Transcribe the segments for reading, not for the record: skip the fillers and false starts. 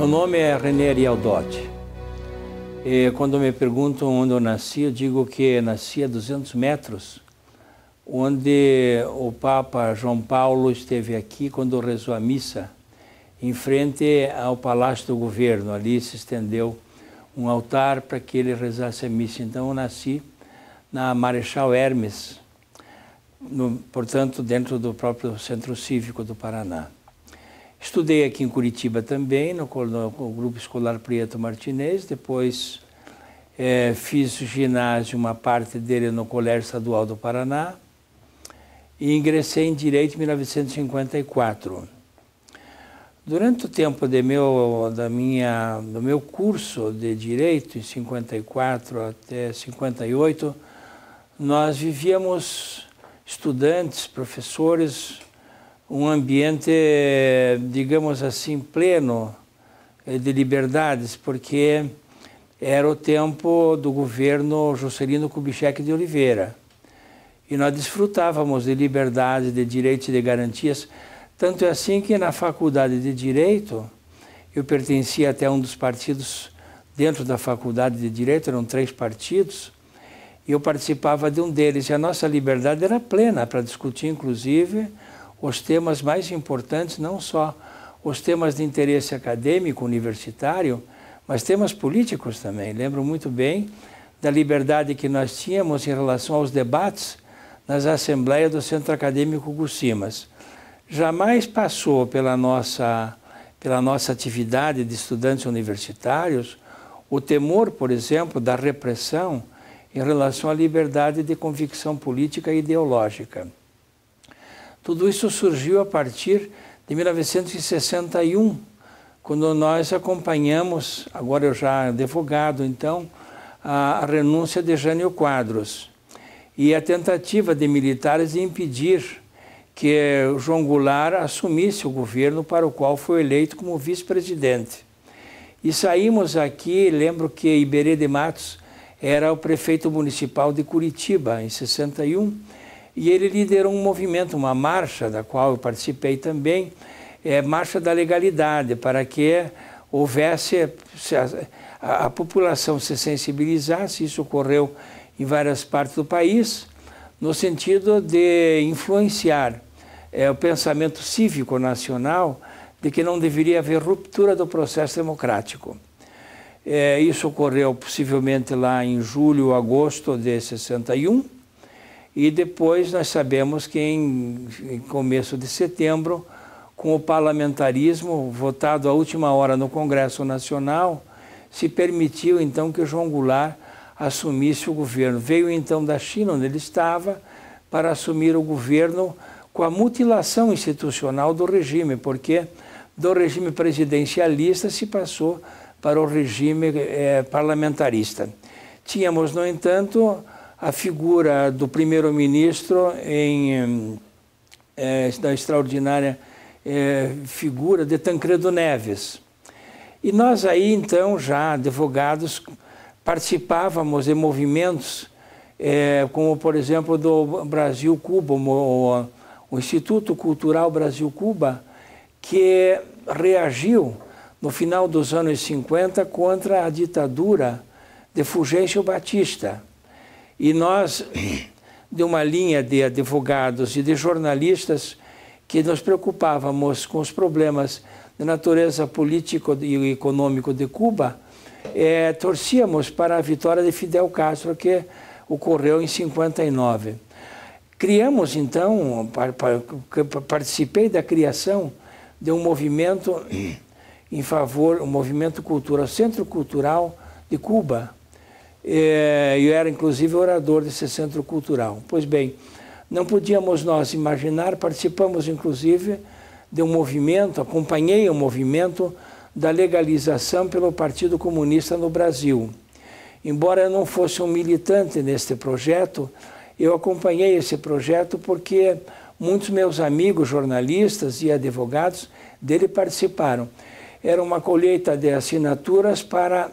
Meu nome é René Ariel Dotti. E quando me perguntam onde eu nasci, eu digo que nasci a 200 metros, onde o Papa João Paulo esteve aqui quando rezou a missa, em frente ao Palácio do Governo. Ali se estendeu um altar para que ele rezasse a missa. Então eu nasci na Marechal Hermes, portanto dentro do próprio Centro Cívico do Paraná. Estudei aqui em Curitiba também, no Grupo Escolar Prieto Martinez, depois fiz ginásio, uma parte dele no Colégio Estadual do Paraná, e ingressei em Direito em 1954. Durante o tempo do meu curso de Direito, em 54 até 58, nós vivíamos, estudantes, professores, um ambiente, digamos assim, pleno de liberdades, porque era o tempo do governo Juscelino Kubitschek de Oliveira. E nós desfrutávamos de liberdade, de direitos e de garantias. Tanto é assim que na Faculdade de Direito, eu pertencia até a um dos partidos dentro da Faculdade de Direito, eram 3 partidos, e eu participava de um deles. E a nossa liberdade era plena para discutir, inclusive, os temas mais importantes, não só os temas de interesse acadêmico, universitário, mas temas políticos também. Lembro muito bem da liberdade que nós tínhamos em relação aos debates nas assembleias do Centro Acadêmico Gusimas. Jamais passou pela nossa atividade de estudantes universitários o temor, por exemplo, da repressão em relação à liberdade de convicção política e ideológica. Tudo isso surgiu a partir de 1961, quando nós acompanhamos, agora eu já advogado, então, a renúncia de Jânio Quadros e a tentativa de militares de impedir que o João Goulart assumisse o governo para o qual foi eleito como vice-presidente. E saímos aqui, lembro que Iberê de Matos era o prefeito municipal de Curitiba, em 61, e ele liderou um movimento, uma marcha, da qual eu participei também, Marcha da Legalidade, para que houvesse, a população se sensibilizasse. Isso ocorreu em várias partes do país, no sentido de influenciar o pensamento cívico nacional de que não deveria haver ruptura do processo democrático. Isso ocorreu possivelmente lá em julho, agosto de 61, e depois nós sabemos que em começo de setembro, com o parlamentarismo votado à última hora no Congresso Nacional, se permitiu então que o João Goulart assumisse o governo. Veio então da China, onde ele estava, para assumir o governo com a mutilação institucional do regime, porque do regime presidencialista se passou para o regime parlamentarista. Tínhamos, no entanto, a figura do primeiro-ministro da extraordinária figura de Tancredo Neves. E nós aí, então, já advogados, participávamos de movimentos como, por exemplo, do Brasil-Cuba, o Instituto Cultural Brasil-Cuba, que reagiu no final dos anos 50 contra a ditadura de Fulgêncio Batista. E nós, de uma linha de advogados e de jornalistas, que nos preocupávamos com os problemas de natureza político e econômico de Cuba, torcíamos para a vitória de Fidel Castro, que ocorreu em 59. Criamos, então, participei da criação de um movimento em favor, um movimento cultural, Centro Cultural de Cuba. Eu era, inclusive, orador desse Centro Cultural. Pois bem, não podíamos nós imaginar, participamos, inclusive, de um movimento, acompanhei o movimento da legalização pelo Partido Comunista no Brasil. Embora eu não fosse um militante neste projeto, eu acompanhei esse projeto porque muitos meus amigos jornalistas e advogados dele participaram. Era uma colheita de assinaturas para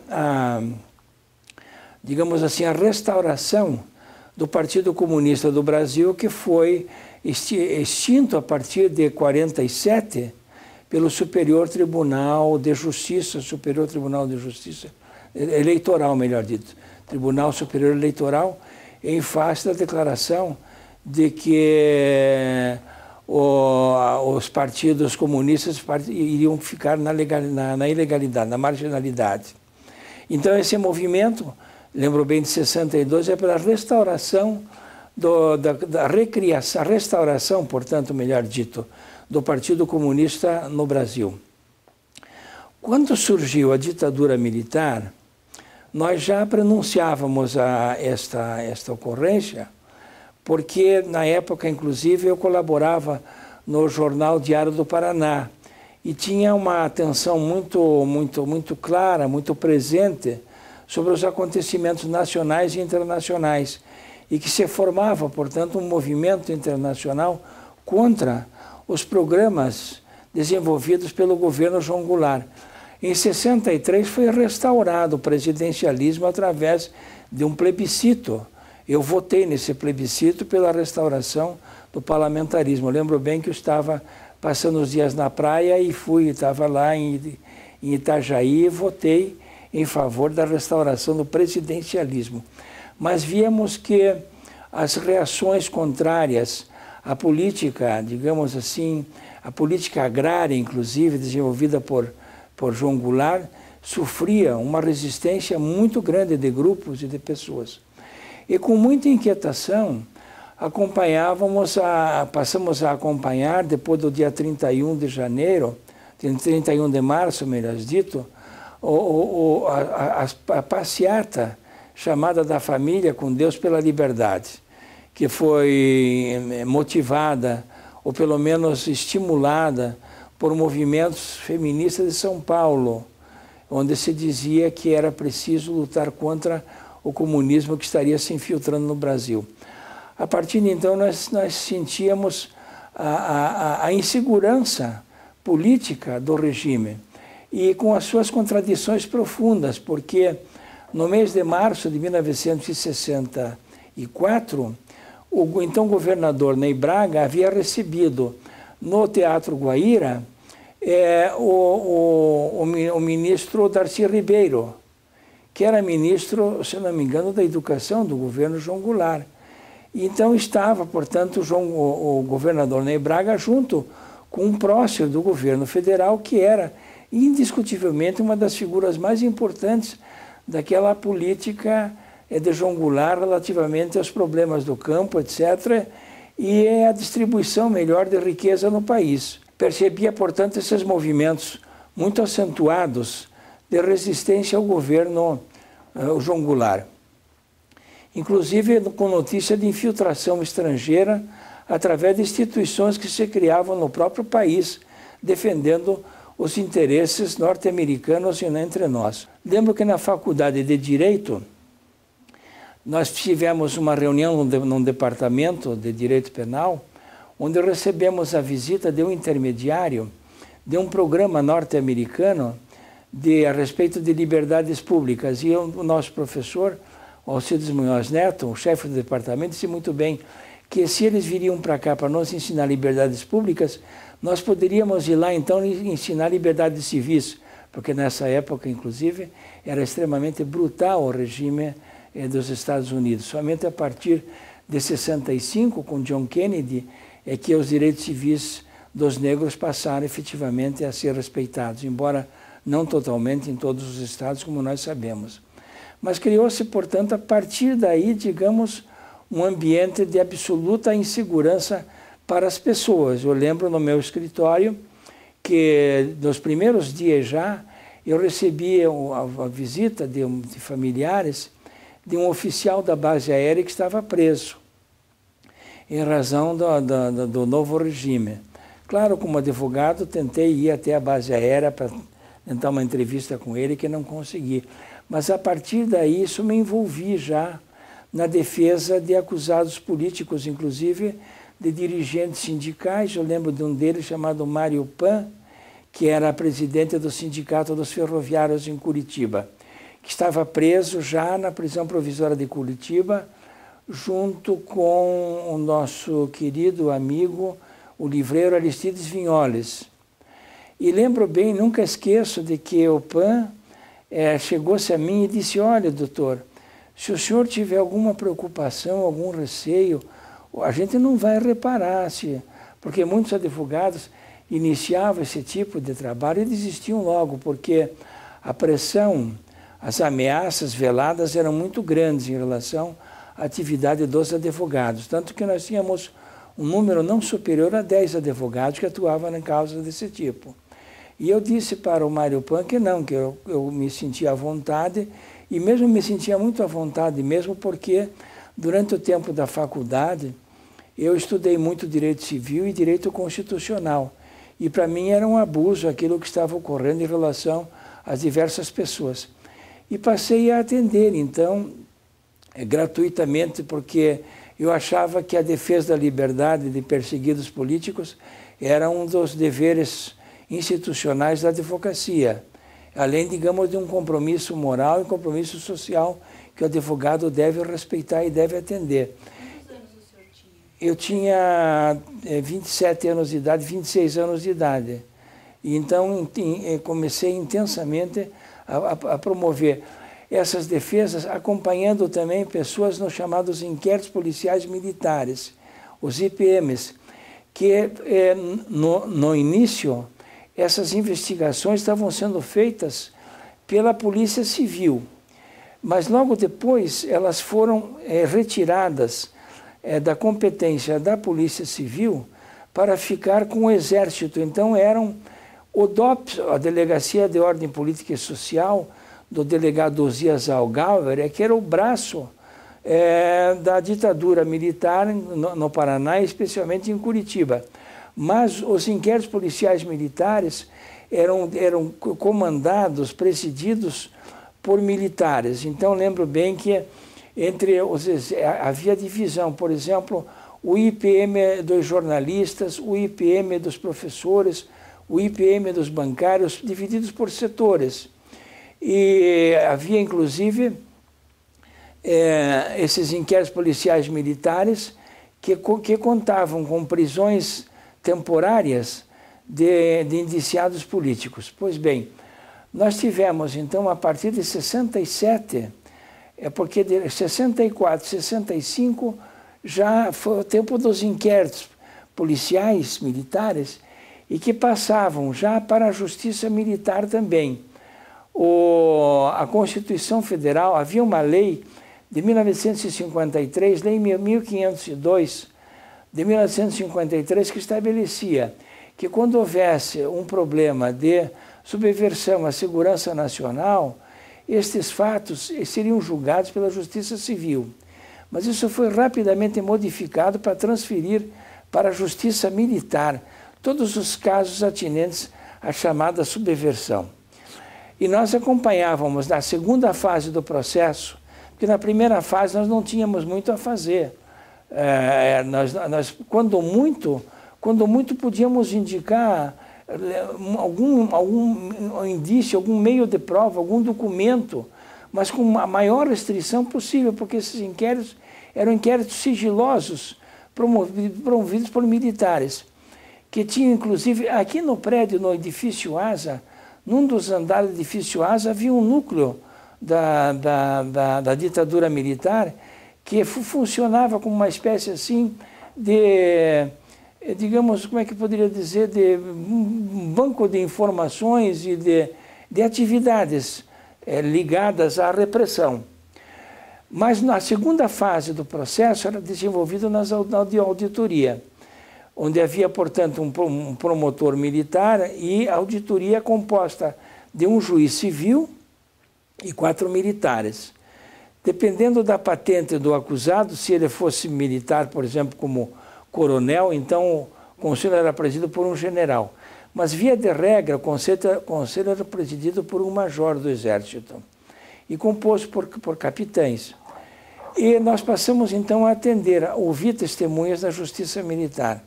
digamos assim, a restauração do Partido Comunista do Brasil, que foi extinto a partir de 47 pelo Superior Tribunal de Justiça, Superior Tribunal de Justiça, Eleitoral, melhor dito, Tribunal Superior Eleitoral, em face da declaração de que os partidos comunistas iriam ficar na ilegalidade, na marginalidade. Então esse movimento, lembro bem de 62, é pela restauração, da recriação, a restauração, portanto, melhor dito, do Partido Comunista no Brasil. Quando surgiu a ditadura militar, nós já pronunciávamos esta ocorrência, porque na época, inclusive, eu colaborava no jornal Diário do Paraná e tinha uma atenção muito clara, muito presente sobre os acontecimentos nacionais e internacionais e que se formava, portanto, um movimento internacional contra os programas desenvolvidos pelo governo João Goulart. Em 63 foi restaurado o presidencialismo através de um plebiscito. Eu votei nesse plebiscito pela restauração do parlamentarismo. Eu lembro bem que eu estava passando os dias na praia e estava lá em Itajaí e votei em favor da restauração do presidencialismo. Mas víamos que as reações contrárias à política, digamos assim, a política agrária, inclusive, desenvolvida por João Goulart, sofria uma resistência muito grande de grupos e de pessoas. E com muita inquietação, passamos a acompanhar, depois do dia 31 de janeiro, 31 de março, melhor dito, a passeata chamada da Família com Deus pela Liberdade, que foi motivada, ou pelo menos estimulada, por movimentos feministas de São Paulo, onde se dizia que era preciso lutar contra o comunismo que estaria se infiltrando no Brasil. A partir de então, nós sentíamos a insegurança política do regime e com as suas contradições profundas, porque no mês de março de 1964, o então governador Ney Braga havia recebido no Teatro Guaíra o ministro Darcy Ribeiro, que era ministro, se não me engano, da Educação do governo João Goulart. Então estava, portanto, o governador Ney Braga junto com um prócer do governo federal, que era indiscutivelmente uma das figuras mais importantes daquela política de João Goulart relativamente aos problemas do campo, etc., e a distribuição melhor de riqueza no país. Percebia, portanto, esses movimentos muito acentuados de resistência ao governo João Goulart. Inclusive com notícia de infiltração estrangeira através de instituições que se criavam no próprio país, defendendo os interesses norte-americanos e entre nós. Lembro que na Faculdade de Direito, nós tivemos uma reunião num departamento de Direito Penal, onde recebemos a visita de um intermediário de um programa norte-americano a respeito de liberdades públicas. E o nosso professor, Alcides Munhoz Neto, o chefe do departamento, disse muito bem que se eles viriam para cá para nos ensinar liberdades públicas, nós poderíamos ir lá então e ensinar liberdades civis, porque nessa época, inclusive, era extremamente brutal o regime dos Estados Unidos. Somente a partir de 65, com John Kennedy, é que os direitos civis dos negros passaram efetivamente a ser respeitados, embora não totalmente em todos os estados, como nós sabemos. Mas criou-se, portanto, a partir daí, digamos, um ambiente de absoluta insegurança para as pessoas. Eu lembro no meu escritório que, nos primeiros dias já, eu recebia a visita de familiares de um oficial da base aérea que estava preso, em razão do novo regime. Claro, como advogado, tentei ir até a base aérea para tentar uma entrevista com ele, que não consegui. Mas, a partir daí, isso me envolvi já na defesa de acusados políticos, inclusive de dirigentes sindicais. Eu lembro de um deles chamado Mário Pan, que era presidente do Sindicato dos Ferroviários em Curitiba, que estava preso já na prisão provisória de Curitiba, junto com o nosso querido amigo, o livreiro Aristides Vinholes. E lembro bem, nunca esqueço de que o PAN chegou-se a mim e disse, olha, doutor, se o senhor tiver alguma preocupação, algum receio, a gente não vai reparar, porque muitos advogados iniciavam esse tipo de trabalho e desistiam logo, porque a pressão, as ameaças veladas eram muito grandes em relação à atividade dos advogados, tanto que nós tínhamos um número não superior a 10 advogados que atuavam em causas desse tipo. E eu disse para o Mário Pan que não, que eu me sentia à vontade, e mesmo me sentia muito à vontade, mesmo porque durante o tempo da faculdade eu estudei muito direito civil e direito constitucional. E para mim era um abuso aquilo que estava ocorrendo em relação às diversas pessoas. E passei a atender, então, gratuitamente, porque eu achava que a defesa da liberdade de perseguidos políticos era um dos deveres institucionais da advocacia, além, digamos, de um compromisso moral e compromisso social que o advogado deve respeitar e deve atender. Quantos anos o senhor tinha? Eu tinha 27 anos de idade, 26 anos de idade. E então comecei intensamente a promover essas defesas, acompanhando também pessoas nos chamados inquéritos policiais militares, os IPMs, que no início essas investigações estavam sendo feitas pela Polícia Civil, mas logo depois elas foram retiradas da competência da Polícia Civil para ficar com o Exército. Então eram o DOPS, a Delegacia de Ordem Política e Social, do delegado Osias Algauer, que era o braço da ditadura militar no Paraná, especialmente em Curitiba. Mas os inquéritos policiais militares eram comandados, presididos por militares. Então, lembro bem que havia divisão, por exemplo, o IPM dos jornalistas, o IPM dos professores, o IPM dos bancários, divididos por setores. E havia, inclusive, esses inquéritos policiais militares que contavam com prisões temporárias de indiciados políticos. Pois bem, nós tivemos, então, a partir de 67, porque de 64, 65, já foi o tempo dos inquéritos policiais, militares, e que passavam já para a Justiça Militar também. A Constituição Federal, havia uma lei de 1953, Lei 1502, de 1953, que estabelecia que quando houvesse um problema de subversão à segurança nacional, estes fatos seriam julgados pela Justiça Civil. Mas isso foi rapidamente modificado para transferir para a Justiça Militar todos os casos atinentes à chamada subversão. E nós acompanhávamos na segunda fase do processo, porque na primeira fase nós não tínhamos muito a fazer. Nós quando muito podíamos indicar algum indício, algum meio de prova, algum documento, mas com a maior restrição possível, porque esses inquéritos eram inquéritos sigilosos, promovidos por militares, que tinham, inclusive, aqui no prédio, no edifício ASA, num dos andares do edifício ASA, havia um núcleo da ditadura militar que funcionava como uma espécie assim de, digamos, como é que poderia dizer, de um banco de informações e de atividades ligadas à repressão. Mas na segunda fase do processo era desenvolvido na auditoria, onde havia, portanto, um promotor militar e a auditoria composta de um juiz civil e 4 militares. Dependendo da patente do acusado, se ele fosse militar, por exemplo, como coronel, então o conselho era presidido por um general. Mas, via de regra, o conselho era presidido por um major do Exército e composto por capitães. E nós passamos, então, a atender, a ouvir testemunhas da Justiça Militar.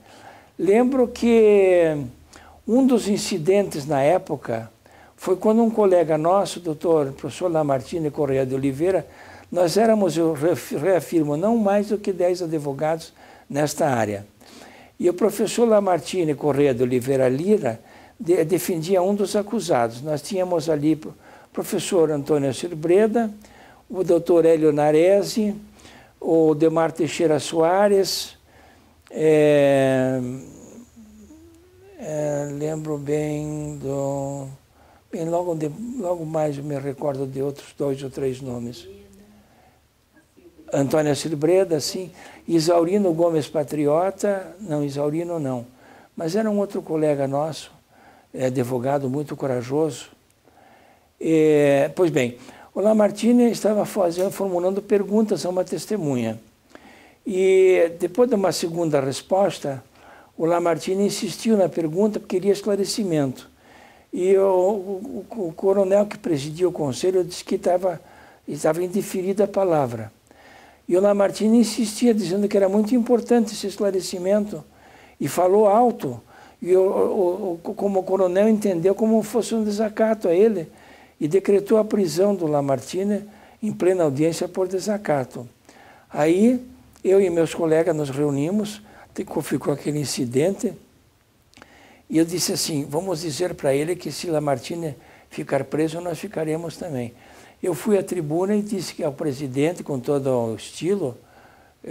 Lembro que um dos incidentes na época foi quando um colega nosso, professor Lamartine Correia de Oliveira, nós éramos, eu reafirmo, não mais do que 10 advogados nesta área. E o professor Lamartine Correia de Oliveira Lira defendia um dos acusados. Nós tínhamos ali o professor Antônio Ciro Breda, o doutor Hélio Naresi, o Demar Teixeira Soares, lembro bem do... Bem, logo mais eu me recordo de outros 2 ou 3 nomes. Antônio Ciro Breda, sim. Isaurino Gomes Patriota, não, Isaurino não. Mas era um outro colega nosso, advogado muito corajoso. Pois bem, o Lamartine estava formulando perguntas a uma testemunha. E depois de uma segunda resposta, o Lamartine insistiu na pergunta porque queria esclarecimento. E o coronel que presidia o conselho disse que estava indeferida a palavra. E o Lamartine insistia, dizendo que era muito importante esse esclarecimento, e falou alto. E como o coronel entendeu como fosse um desacato a ele, e decretou a prisão do Lamartine em plena audiência por desacato. Aí, eu e meus colegas nos reunimos, ficou aquele incidente, e eu disse assim, vamos dizer para ele que se Lamartine ficar preso, nós ficaremos também. Eu fui à tribuna e disse ao presidente, com todo o estilo,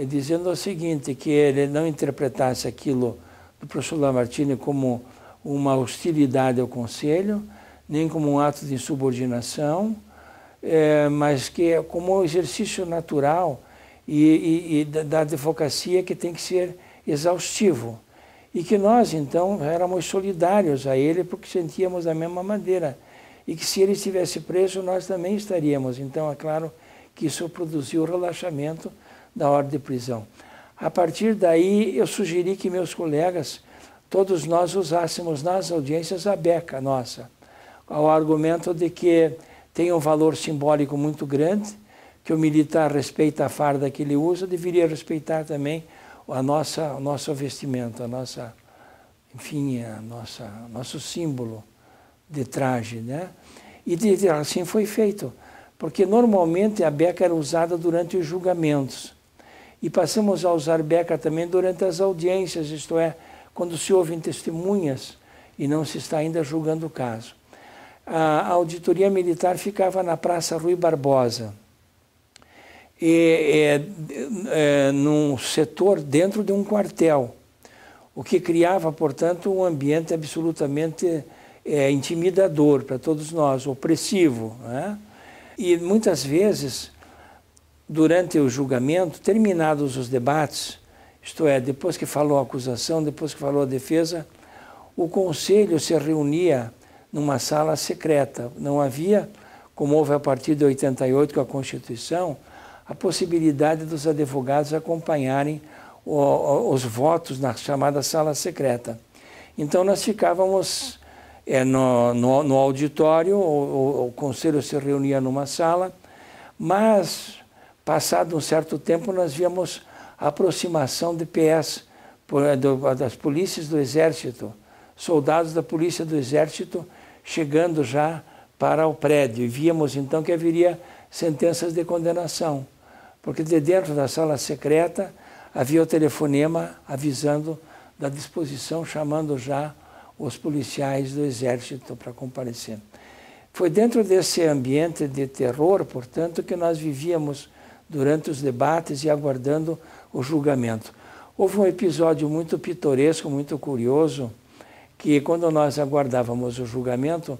dizendo o seguinte, que ele não interpretasse aquilo do professor Lamartine como uma hostilidade ao Conselho, nem como um ato de insubordinação, mas que como um exercício natural e da advocacia que tem que ser exaustivo. E que nós, então, éramos solidários a ele porque sentíamos da mesma maneira. E que se ele estivesse preso, nós também estaríamos. Então, é claro que isso produziu o relaxamento da ordem de prisão. A partir daí, eu sugeri que meus colegas, todos nós usássemos nas audiências a beca nossa, ao argumento de que tem um valor simbólico muito grande, que o militar respeita a farda que ele usa, deveria respeitar também o nosso vestimento, nosso símbolo de traje, né? E assim foi feito, porque normalmente a beca era usada durante os julgamentos. E passamos a usar beca também durante as audiências, isto é, quando se ouvem testemunhas e não se está ainda julgando o caso. A auditoria militar ficava na Praça Rui Barbosa, num setor dentro de um quartel, o que criava, portanto, um ambiente absolutamente intimidador para todos nós, opressivo, né? E muitas vezes, durante o julgamento, terminados os debates, isto é, depois que falou a acusação, depois que falou a defesa, o conselho se reunia numa sala secreta. Não havia, como houve a partir de 88 com a Constituição, a possibilidade dos advogados acompanharem os votos na chamada sala secreta. Então nós ficávamos no auditório, o conselho se reunia numa sala, mas passado um certo tempo nós víamos a aproximação de PS, das polícias do Exército, soldados da Polícia do Exército chegando já para o prédio. E víamos então que haveria sentenças de condenação, porque de dentro da sala secreta havia o telefonema avisando da disposição, chamando já os policiais do Exército para comparecer. Foi dentro desse ambiente de terror, portanto, que nós vivíamos durante os debates e aguardando o julgamento. Houve um episódio muito pitoresco, muito curioso, que quando nós aguardávamos o julgamento,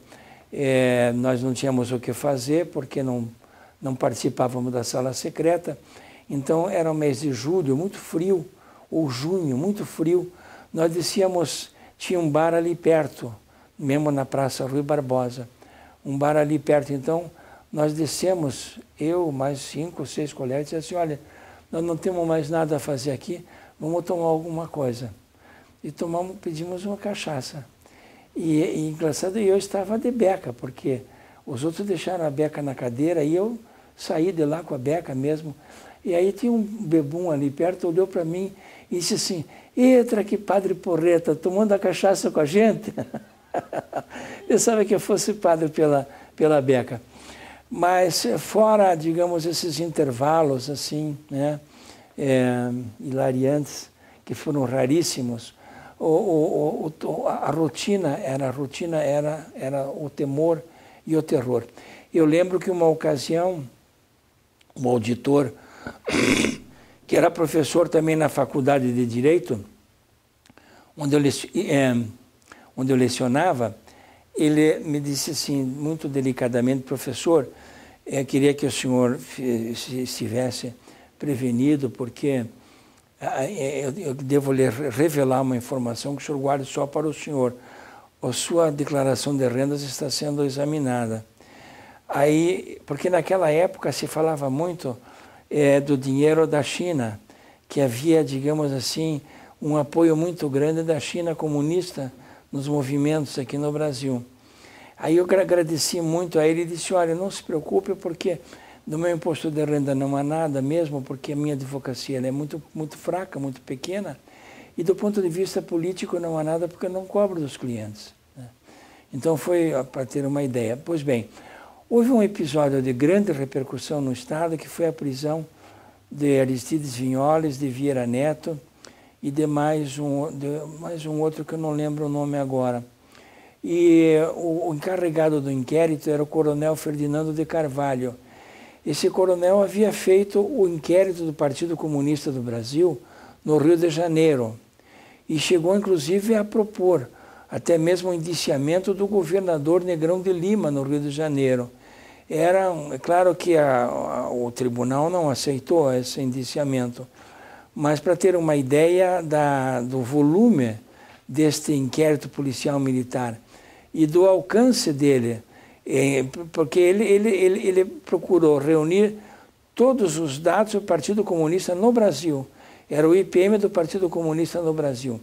nós não tínhamos o que fazer, porque não participávamos da sala secreta. Então, era o mês de julho, muito frio, ou junho, muito frio. Nós descíamos, tinha um bar ali perto, mesmo na Praça Rui Barbosa, um bar ali perto. Então, nós descemos, eu, mais 5 ou 6 colegas, e disse assim, olha, nós não temos mais nada a fazer aqui, vamos tomar alguma coisa. E pedimos uma cachaça. E engraçado, eu estava de beca, porque os outros deixaram a beca na cadeira e eu saí de lá com a beca mesmo. E aí tinha um bebum ali perto, olhou para mim e disse assim, entra aqui, padre Porreta, tomando a cachaça com a gente. Pensava que eu fosse padre pela beca. Mas fora, digamos, esses intervalos assim, né, hilariantes, que foram raríssimos, a rotina era o temor e o terror. Eu lembro que uma ocasião, um auditor, que era professor também na faculdade de Direito, onde eu lecionava, ele me disse assim, muito delicadamente, professor, queria que o senhor estivesse prevenido, porque eu devo lhe revelar uma informação que o senhor guarde só para o senhor. A sua declaração de rendas está sendo examinada. Aí, porque naquela época se falava muito do dinheiro da China, que havia, digamos assim, um apoio muito grande da China comunista nos movimentos aqui no Brasil. Aí eu agradeci muito a ele e disse, olha, não se preocupe, porque do meu imposto de renda não há nada mesmo, porque a minha advocacia ela é muito fraca, muito pequena, e do ponto de vista político não há nada, porque eu não cobro dos clientes. Né? Então foi para ter uma ideia. Pois bem, houve um episódio de grande repercussão no Estado, que foi a prisão de Aristides Vinholes, de Vieira Neto, e de mais um outro que eu não lembro o nome agora. E o encarregado do inquérito era o coronel Ferdinando de Carvalho. Esse coronel havia feito o inquérito do Partido Comunista do Brasil no Rio de Janeiro e chegou inclusive a propor até mesmo o indiciamento do governador Negrão de Lima no Rio de Janeiro. É claro que o tribunal não aceitou esse indiciamento, mas para ter uma ideia do volume deste inquérito policial militar e do alcance dele, porque ele procurou reunir todos os dados do Partido Comunista no Brasil. Era o IPM do Partido Comunista no Brasil.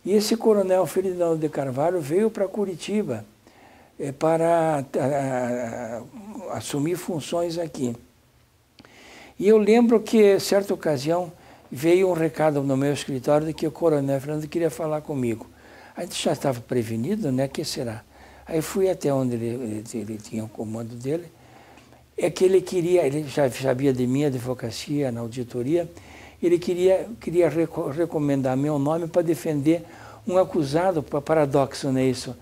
E esse coronel Ferdinando de Carvalho veio para Curitiba para assumir funções aqui. E eu lembro que, certa ocasião, veio um recado no meu escritório de que o coronel Fernando queria falar comigo. A gente já estava prevenido, né? Que será? Aí fui até onde ele tinha o comando dele. É que ele já sabia de minha advocacia na auditoria, ele queria recomendar meu nome para defender um acusado, paradoxo, não é isso?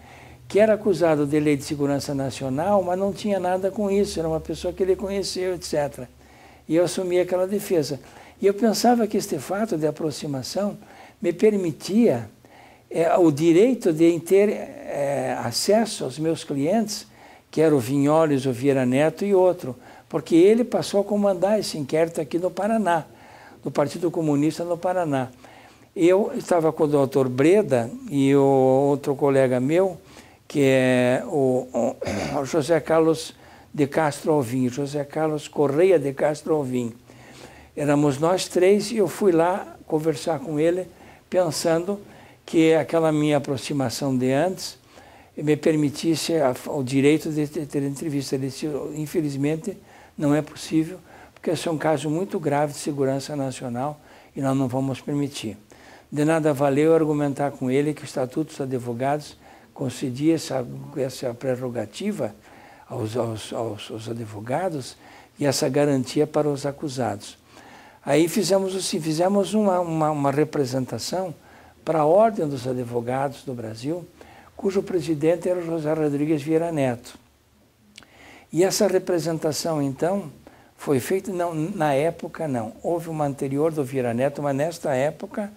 Que era acusado de lei de segurança nacional, mas não tinha nada com isso, era uma pessoa que ele conheceu, etc. E eu assumi aquela defesa. E eu pensava que este fato de aproximação me permitia o direito de ter acesso aos meus clientes, que era o Vinholes, o Vieira Neto e outro, porque ele passou a comandar esse inquérito aqui no Paraná, do Partido Comunista no Paraná. Eu estava com o doutor Breda e o outro colega meu, que é o José Carlos de Castro Alvim, José Carlos Correia de Castro Alvim. Éramos nós três e eu fui lá conversar com ele, pensando que aquela minha aproximação de antes me permitisse o direito de ter entrevista. Ele disse, infelizmente, não é possível, porque esse é um caso muito grave de segurança nacional e nós não vamos permitir. De nada valeu argumentar com ele que o Estatuto dos Advogados concedia essa prerrogativa aos advogados e essa garantia para os acusados. Aí fizemos uma representação para a Ordem dos Advogados do Brasil, cujo presidente era o José Rodrigues Vieira Neto. E essa representação, então, foi feita, não, na época não, houve uma anterior do Vieira Neto, mas nesta época,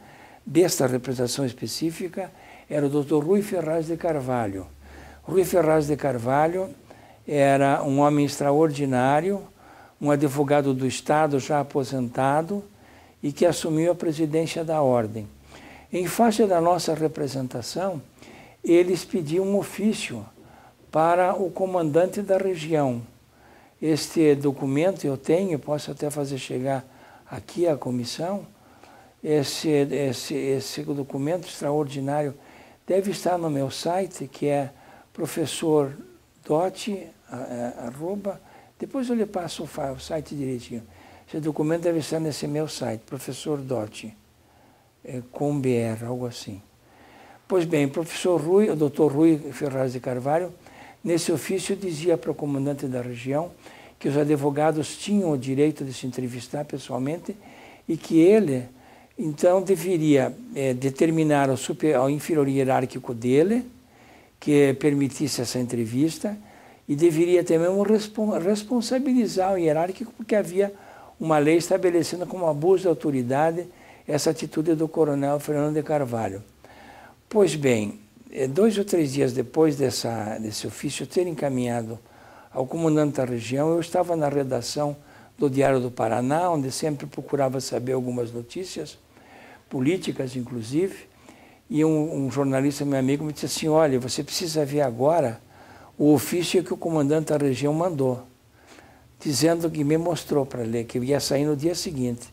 desta representação específica, era o Dr. Rui Ferraz de Carvalho. Rui Ferraz de Carvalho era um homem extraordinário, um advogado do Estado já aposentado e que assumiu a presidência da Ordem. Em face da nossa representação, eles pediam um ofício para o comandante da região. Este documento eu tenho, posso até fazer chegar aqui à comissão. Esse documento extraordinário deve estar no meu site, que é professor Dotti, depois eu lhe passo o site direitinho. Esse documento deve estar nesse meu site, professor Dotti, com BR, algo assim. Pois bem, o doutor Rui Ferraz de Carvalho, nesse ofício dizia para o comandante da região que os advogados tinham o direito de se entrevistar pessoalmente e que ele então deveria determinar o inferior hierárquico dele, que permitisse essa entrevista, e deveria também responsabilizar o hierárquico, porque havia uma lei estabelecendo como abuso de autoridade essa atitude do coronel Fernando de Carvalho. Pois bem, 2 ou 3 dias depois desse ofício ter encaminhado ao comandante da região, eu estava na redação do Diário do Paraná, onde sempre procurava saber algumas notícias, políticas inclusive, e um jornalista, meu amigo, me disse assim, olha, você precisa ver agora o ofício que o comandante da região mandou, dizendo que me mostrou para ler, que ia sair no dia seguinte,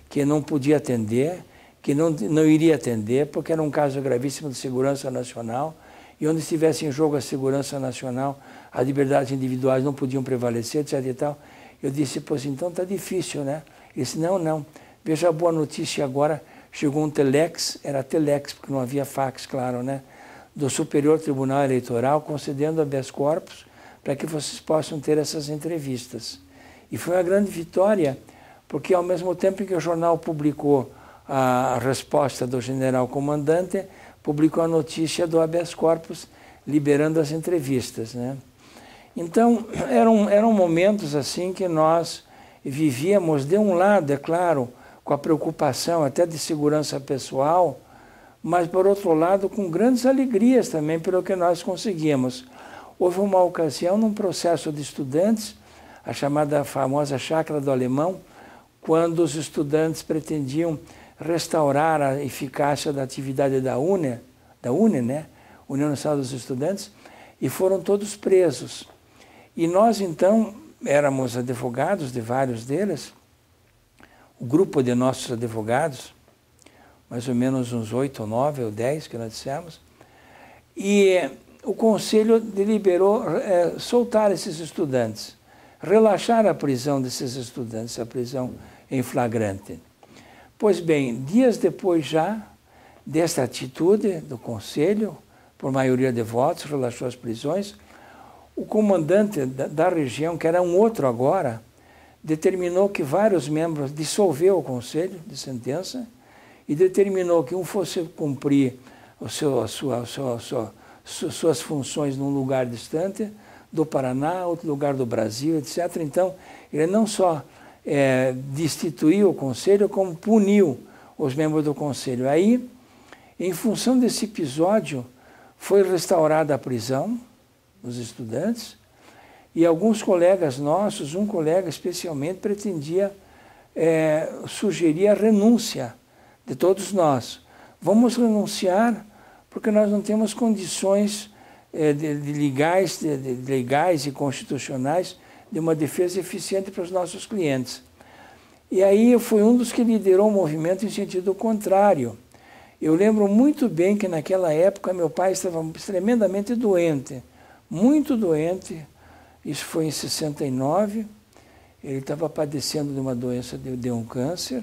que não podia atender, que não iria atender, porque era um caso gravíssimo de segurança nacional, e onde estivesse em jogo a segurança nacional, as liberdades individuais não podiam prevalecer, etc. e tal. Eu disse, pois então está difícil, né? Ele disse, não, veja a boa notícia agora, chegou um telex, era telex, porque não havia fax, claro, né? Do Superior Tribunal Eleitoral, concedendo habeas corpus para que vocês possam ter essas entrevistas. E foi uma grande vitória, porque ao mesmo tempo que o jornal publicou a resposta do general comandante, publicou a notícia do habeas corpus liberando as entrevistas, né? Então, eram momentos assim que nós vivíamos, de um lado, é claro, com a preocupação até de segurança pessoal, mas, por outro lado, com grandes alegrias também pelo que nós conseguimos. Houve uma ocasião num processo de estudantes, a chamada famosa Chácara do Alemão, quando os estudantes pretendiam restaurar a eficácia da atividade da UNE, né? União Nacional dos Estudantes, e foram todos presos. E nós, então, éramos advogados de vários deles, o grupo de nossos advogados, mais ou menos uns 8 ou 9 ou 10 que nós dissemos, e o Conselho deliberou soltar esses estudantes, relaxar a prisão desses estudantes, a prisão em flagrante. Pois bem, dias depois já desta atitude do Conselho, por maioria de votos, relaxou as prisões, o comandante da região, que era um outro agora, determinou que vários membros, dissolveu o Conselho de sentença e determinou que um fosse cumprir suas funções num lugar distante do Paraná, outro lugar do Brasil, etc. Então, ele não só destituiu o Conselho, como puniu os membros do Conselho. Aí, em função desse episódio, foi restaurada a prisão dos estudantes e alguns colegas nossos, um colega especialmente, pretendia sugerir a renúncia de todos nós. Vamos renunciar porque nós não temos condições legais e constitucionais de uma defesa eficiente para os nossos clientes. E aí eu fui um dos que liderou o movimento em sentido contrário. Eu lembro muito bem que naquela época meu pai estava tremendamente doente, muito doente, isso foi em 69, ele estava padecendo de uma doença, de um câncer,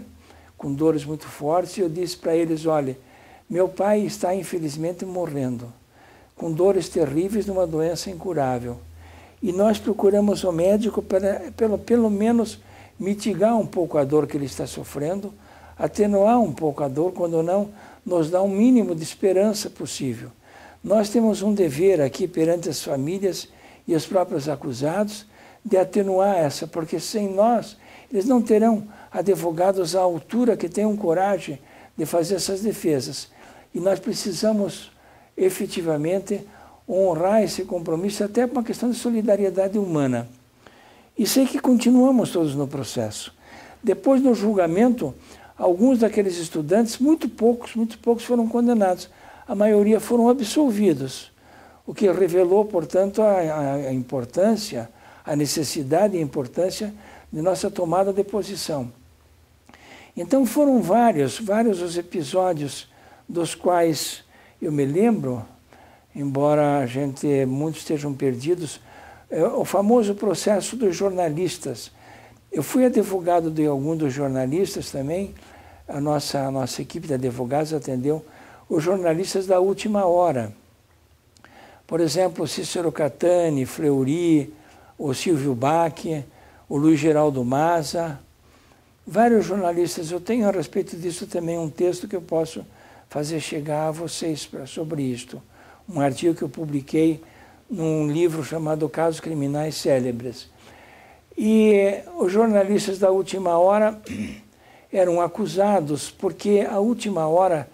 com dores muito fortes, e eu disse para eles, olha, meu pai está infelizmente morrendo, com dores terríveis de uma doença incurável. E nós procuramos o médico para, pelo menos, mitigar um pouco a dor que ele está sofrendo, atenuar um pouco a dor, quando não, nos dá um mínimo de esperança possível. Nós temos um dever aqui perante as famílias e os próprios acusados de atenuar essa, porque sem nós, eles não terão advogados à altura que tenham coragem de fazer essas defesas. E nós precisamos, efetivamente, honrar esse compromisso, até por uma questão de solidariedade humana. E sei que continuamos todos no processo. Depois, no julgamento, alguns daqueles estudantes, muito poucos foram condenados. A maioria foram absolvidos, o que revelou, portanto, a importância, a necessidade e a importância de nossa tomada de posição. Então foram vários os episódios dos quais eu me lembro, embora muitos estejam perdidos, o famoso processo dos jornalistas. Eu fui advogado de algum dos jornalistas também, a nossa equipe de advogados atendeu os jornalistas da última hora. Por exemplo, Cícero Catani, Fleury, o Silvio Bach, o Luiz Geraldo Maza, vários jornalistas, eu tenho a respeito disso também um texto que eu posso fazer chegar a vocês sobre isto. Um artigo que eu publiquei num livro chamado Casos Criminais Célebres. E os jornalistas da última hora eram acusados porque a última hora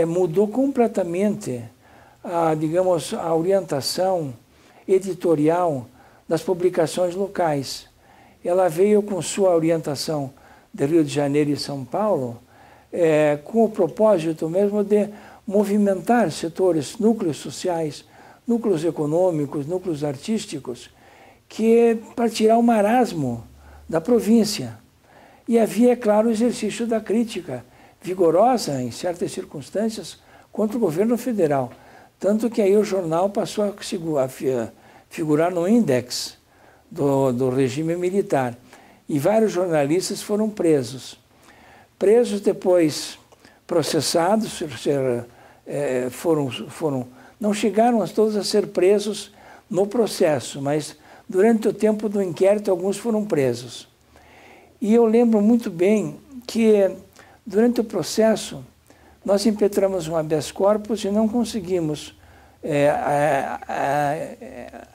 mudou completamente digamos, a orientação editorial das publicações locais. Ela veio com sua orientação de Rio de Janeiro e São Paulo, com o propósito mesmo de movimentar setores, núcleos sociais, núcleos econômicos, núcleos artísticos, para tirar o marasmo da província. E havia, é claro, o exercício da crítica vigorosa, em certas circunstâncias, contra o governo federal. Tanto que aí o jornal passou a figurar no índex do regime militar. E vários jornalistas foram presos. Presos, depois processados, não chegaram todos a ser presos no processo, mas durante o tempo do inquérito alguns foram presos. E eu lembro muito bem que durante o processo nós impetramos um habeas corpus e não conseguimos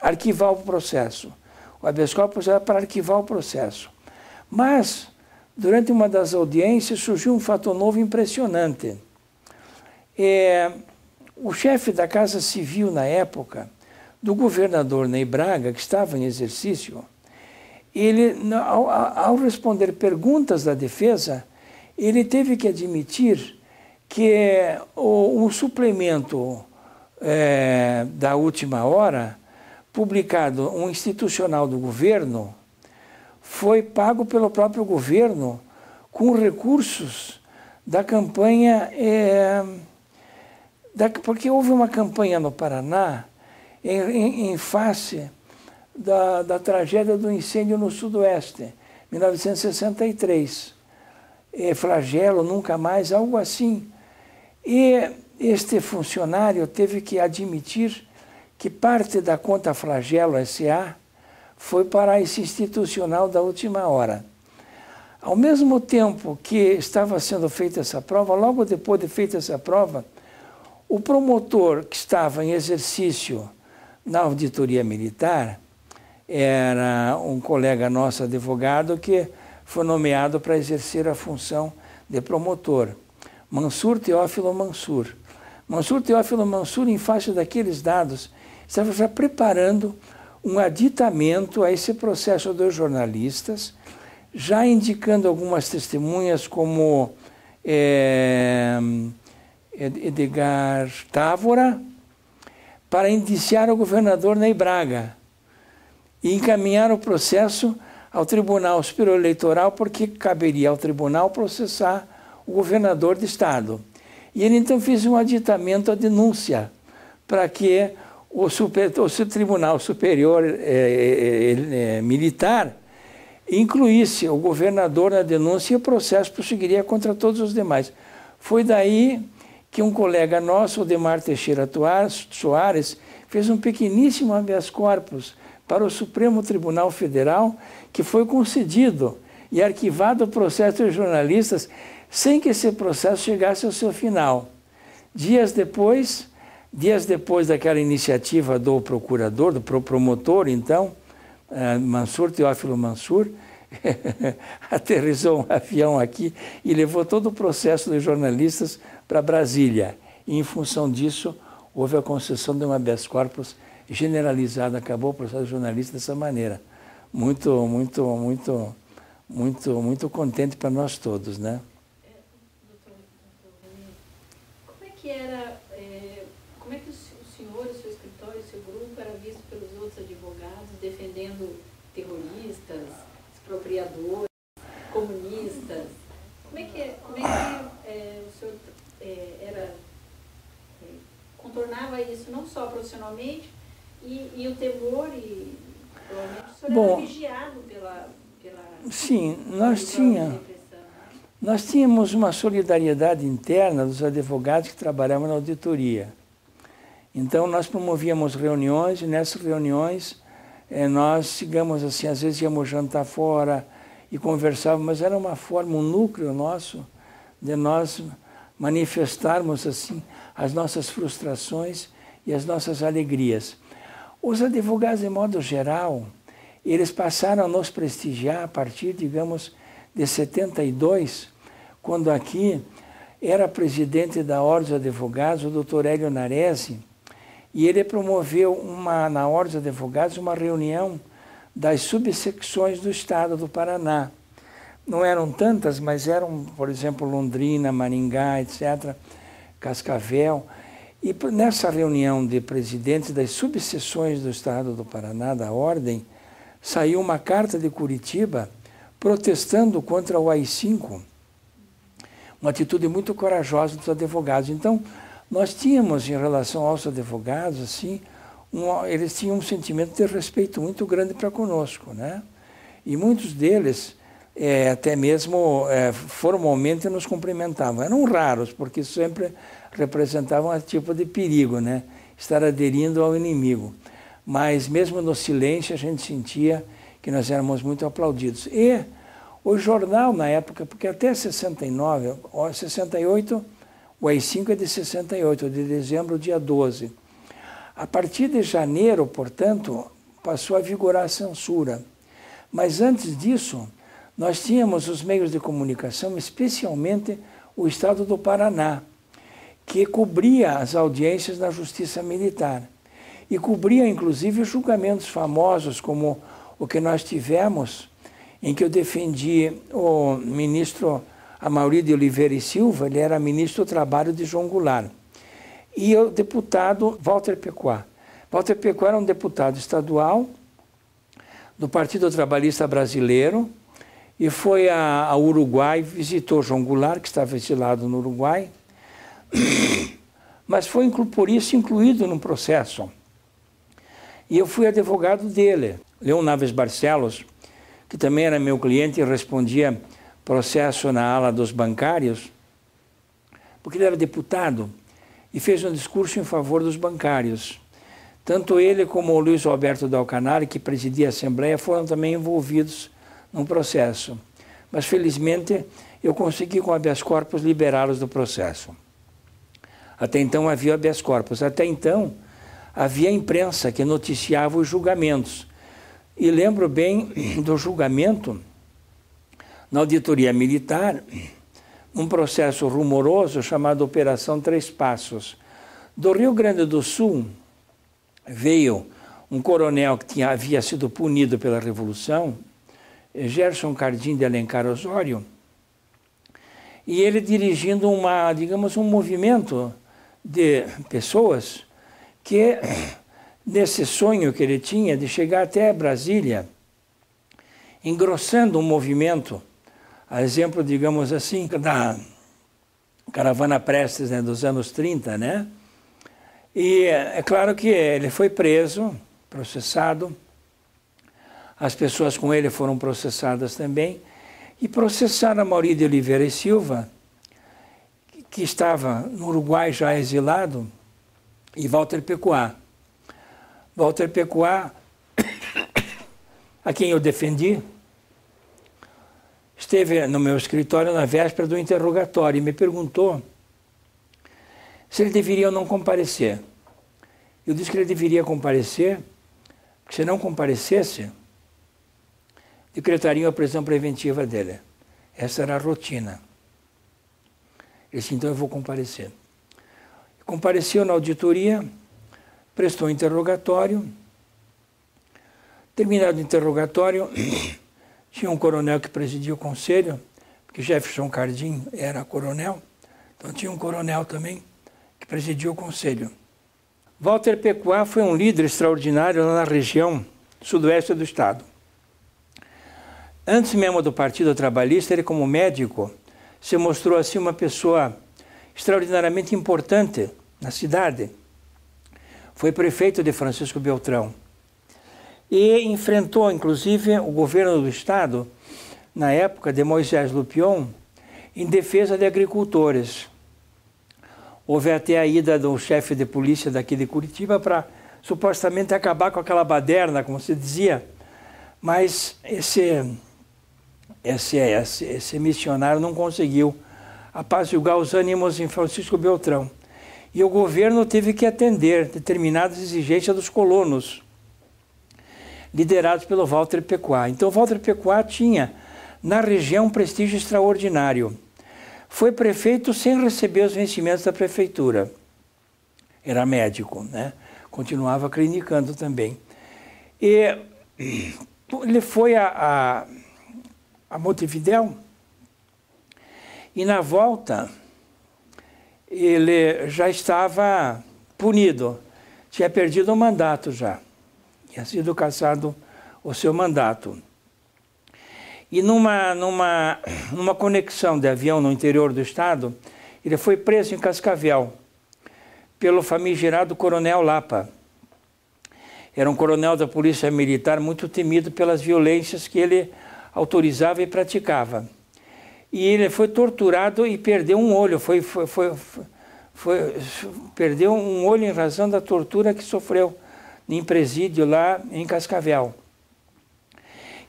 arquivar o processo. O habeas corpus era para arquivar o processo. Mas, durante uma das audiências, surgiu um fato novo impressionante. O chefe da Casa Civil, na época, do governador Ney Braga, que estava em exercício, ele, ao responder perguntas da defesa, ele teve que admitir que o suplemento da última hora, publicado, um institucional do governo, foi pago pelo próprio governo com recursos da campanha, porque houve uma campanha no Paraná em face da tragédia do incêndio no Sudoeste, 1963. Flagelo, nunca mais, algo assim. E este funcionário teve que admitir que parte da conta Flagelo S.A. foi para esse institucional da última hora. Ao mesmo tempo que estava sendo feita essa prova, logo depois de feita essa prova, o promotor que estava em exercício na auditoria militar era um colega nosso, advogado, que foi nomeado para exercer a função de promotor, Mansur Teófilo Mansur. Mansur Teófilo Mansur, em face daqueles dados, estava já preparando um aditamento a esse processo dos jornalistas, já indicando algumas testemunhas como Edgar Távora, para indiciar o governador Ney Braga e encaminhar o processo ao Tribunal Superior Eleitoral, porque caberia ao tribunal processar o governador do estado. E ele então fez um aditamento à denúncia para que o Tribunal Superior Militar incluísse o governador na denúncia e o processo prosseguiria contra todos os demais. Foi daí que um colega nosso, Odemar Teixeira Soares, fez um pequeníssimo habeas corpus para o Supremo Tribunal Federal, que foi concedido e arquivado o processo dos jornalistas sem que esse processo chegasse ao seu final. Dias depois daquela iniciativa do procurador, do promotor, então, Mansur Teófilo Mansur, aterrissou um avião aqui e levou todo o processo dos jornalistas para Brasília. E, em função disso, houve a concessão de um habeas corpus generalizado, acabou o processo jornalista dessa maneira. Muito contente para nós todos, né? Como é que o senhor, o seu escritório, o seu grupo era visto pelos outros advogados defendendo terroristas, expropriadores, comunistas? Como é que o senhor contornava isso, não só profissionalmente, e o temor, e provavelmente o senhor era vigiado pela sim, nós tínhamos uma solidariedade interna dos advogados que trabalhavam na auditoria. Então, nós promovíamos reuniões, e nessas reuniões nós, digamos assim, às vezes íamos jantar fora, e conversávamos, mas era uma forma, um núcleo nosso, de nós manifestarmos assim as nossas frustrações e as nossas alegrias. Os advogados, de modo geral, eles passaram a nos prestigiar a partir, digamos, de 72, quando aqui era presidente da Ordem dos Advogados, o doutor Hélio Naresi, e ele promoveu na Ordem dos Advogados uma reunião das subsecções do Estado do Paraná. Não eram tantas, mas eram, por exemplo, Londrina, Maringá, etc., Cascavel. E nessa reunião de presidentes das subseções do Estado do Paraná, da Ordem, saiu uma carta de Curitiba protestando contra o AI-5, uma atitude muito corajosa dos advogados. Então, nós tínhamos, em relação aos advogados, assim, eles tinham um sentimento de respeito muito grande para conosco, né? E muitos deles, até mesmo formalmente, nos cumprimentavam. Eram raros, porque sempre representavam um tipo de perigo, né? Estar aderindo ao inimigo. Mas mesmo no silêncio a gente sentia que nós éramos muito aplaudidos. E o jornal na época, porque até 69, 68, o AI-5 é de 68, de dezembro, dia 12. A partir de janeiro, portanto, passou a vigorar a censura. Mas antes disso, nós tínhamos os meios de comunicação, especialmente o Estado do Paraná, que cobria as audiências na Justiça Militar. E cobria, inclusive, julgamentos famosos, como o que nós tivemos, em que eu defendi o ministro Amaury de Oliveira e Silva, ele era ministro do Trabalho de João Goulart, e o deputado Walter Pequá. Walter Pequá era um deputado estadual do Partido Trabalhista Brasileiro e foi a Uruguai, visitou João Goulart, que estava exilado no Uruguai, mas foi por isso incluído no processo. E eu fui advogado dele, Leon Naves Barcelos, que também era meu cliente e respondia processo na ala dos bancários, porque ele era deputado e fez um discurso em favor dos bancários. Tanto ele como o Luiz Roberto Dalcanari, que presidia a Assembleia, foram também envolvidos no processo. Mas, felizmente, eu consegui, com habeas corpus, liberá-los do processo. Até então havia habeas corpus. Até então havia a imprensa que noticiava os julgamentos. E lembro bem do julgamento na auditoria militar, um processo rumoroso chamado Operação Três Passos. Do Rio Grande do Sul veio um coronel que havia sido punido pela Revolução, Gerson Cardim de Alencar Osório, e ele dirigindo digamos, um movimento de pessoas que, nesse sonho que ele tinha de chegar até Brasília, engrossando um movimento, a exemplo, digamos assim, da Caravana Prestes, né, dos anos 30, né? E é claro que ele foi preso, processado, as pessoas com ele foram processadas também, e processaram a Amaury de Oliveira e Silva, que estava no Uruguai já exilado, e Walter Pequá. Walter Pequá, a quem eu defendi, esteve no meu escritório na véspera do interrogatório e me perguntou se ele deveria ou não comparecer. Eu disse que ele deveria comparecer, porque se não comparecesse, decretariam a prisão preventiva dele. Essa era a rotina. Ele disse, então eu vou comparecer. Compareceu na auditoria, prestou um interrogatório. Terminado o interrogatório, tinha um coronel que presidia o conselho, porque Jefferson Cardim era coronel, então tinha um coronel também que presidia o conselho. Walter Pequá foi um líder extraordinário na região sudoeste do estado. Antes mesmo do Partido Trabalhista, ele como médico se mostrou assim uma pessoa extraordinariamente importante na cidade. Foi prefeito de Francisco Beltrão. E enfrentou, inclusive, o governo do estado, na época de Moisés Lupion, em defesa de agricultores. Houve até a ida do chefe de polícia daqui de Curitiba para supostamente acabar com aquela baderna, como se dizia. Mas esse missionário não conseguiu apaziguar os ânimos em Francisco Beltrão. E o governo teve que atender determinadas exigências dos colonos, liderados pelo Walter Pequot. Então, Walter Pequot tinha, na região, um prestígio extraordinário. Foi prefeito sem receber os vencimentos da prefeitura. Era médico, né? Continuava clinicando também. E ele foi a Montevidéu e, na volta, ele já estava punido. Tinha perdido o mandato já. Tinha sido cassado o seu mandato. E numa conexão de avião no interior do estado, ele foi preso em Cascavel pelo famigerado Coronel Lapa. Era um coronel da Polícia Militar muito temido pelas violências que ele autorizava e praticava. E ele foi torturado e perdeu um olho. Perdeu um olho em razão da tortura que sofreu em presídio lá em Cascavel.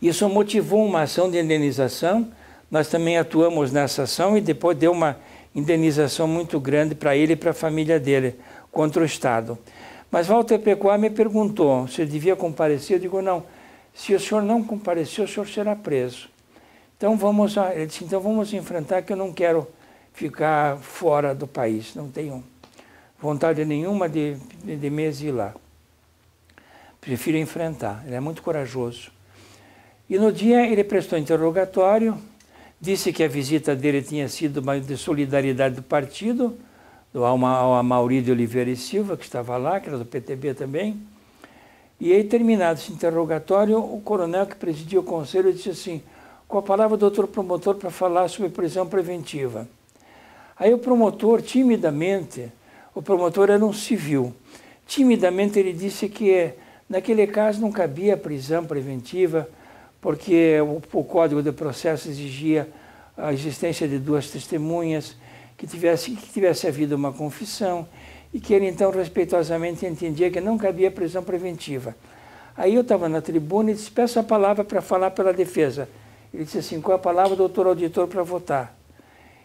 Isso motivou uma ação de indenização. Nós também atuamos nessa ação e depois deu uma indenização muito grande para ele e para a família dele contra o Estado. Mas Walter Pequot me perguntou se eu devia comparecer. Eu digo, não, se o senhor não comparecer, o senhor será preso. Então ele disse, então vamos enfrentar, que eu não quero ficar fora do país. Não tenho vontade nenhuma de me exilar. Prefiro enfrentar. Ele é muito corajoso. E no dia ele prestou interrogatório, disse que a visita dele tinha sido uma de solidariedade do partido, ao Amauri de Oliveira e Silva, que estava lá, que era do PTB também. E aí, terminado esse interrogatório, o coronel que presidia o conselho disse assim, com a palavra do doutor promotor para falar sobre prisão preventiva. Aí o promotor, timidamente, o promotor era um civil, timidamente ele disse que naquele caso não cabia prisão preventiva, porque o Código de Processo exigia a existência de 2 testemunhas, que tivesse havido uma confissão, e que ele então respeitosamente entendia que não cabia prisão preventiva. Aí eu estava na tribuna e disse, peço a palavra para falar pela defesa. Ele disse assim, qual a palavra, doutor auditor, para votar?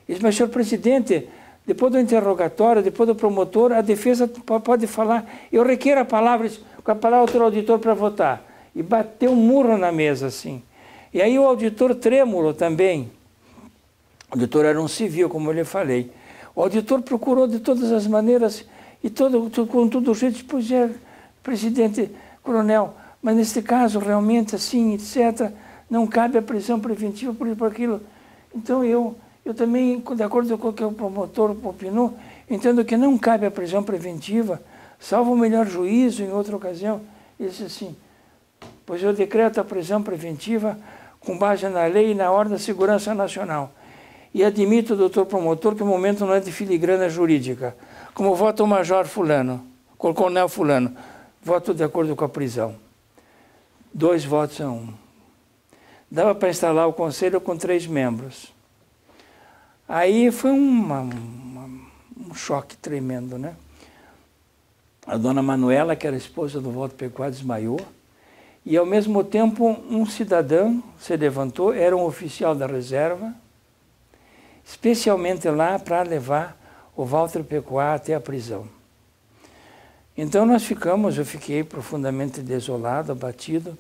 Ele disse, mas senhor presidente, depois do interrogatório, depois do promotor, a defesa pode falar, eu requeiro a palavra, com a palavra, doutor auditor, para votar. E bateu um murro na mesa, assim. E aí o auditor trêmulo também. O auditor era um civil, como eu lhe falei. O auditor procurou de todas as maneiras, e com todo jeito, pois é, presidente, coronel, mas nesse caso, realmente, assim, etc., não cabe a prisão preventiva por aquilo. Então eu também, de acordo com o que o promotor opinou, entendo que não cabe a prisão preventiva, salvo o melhor juízo em outra ocasião. Ele disse assim, pois eu decreto a prisão preventiva com base na lei e na ordem da segurança nacional. E admito, doutor promotor, que o momento não é de filigrana jurídica. Como vota o major fulano, o coronel fulano, voto de acordo com a prisão. 2 votos a 1. Dava para instalar o conselho com 3 membros. Aí foi um choque tremendo, né? A dona Manuela, que era esposa do Walter Pequot, desmaiou. E, ao mesmo tempo, um cidadão se levantou, era um oficial da reserva, especialmente lá para levar o Walter Pequot até a prisão. Então eu fiquei profundamente desolado, abatido.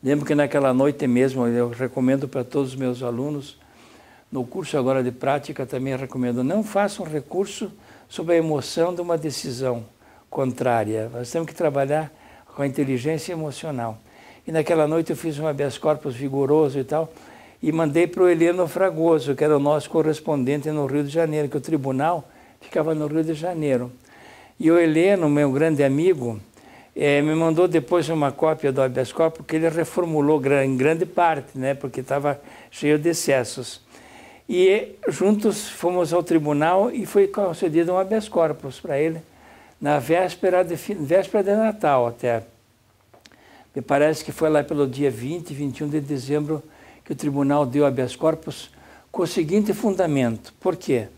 Lembro que naquela noite mesmo, eu recomendo para todos os meus alunos, no curso agora de prática também recomendo, não façam recurso sobre a emoção de uma decisão contrária. Nós temos que trabalhar com a inteligência emocional. E naquela noite eu fiz um habeas corpus vigoroso e tal, e mandei para o Heleno Fragoso, que era o nosso correspondente no Rio de Janeiro, que o tribunal ficava no Rio de Janeiro. E o Heleno, meu grande amigo, me mandou depois uma cópia do habeas corpus, que ele reformulou em grande parte, né, porque estava cheio de excessos. E juntos fomos ao tribunal e foi concedido um habeas corpus para ele, na véspera de Natal até. Me parece que foi lá pelo dia 20, 21 de dezembro, que o tribunal deu habeas corpus com o seguinte fundamento. Por quê?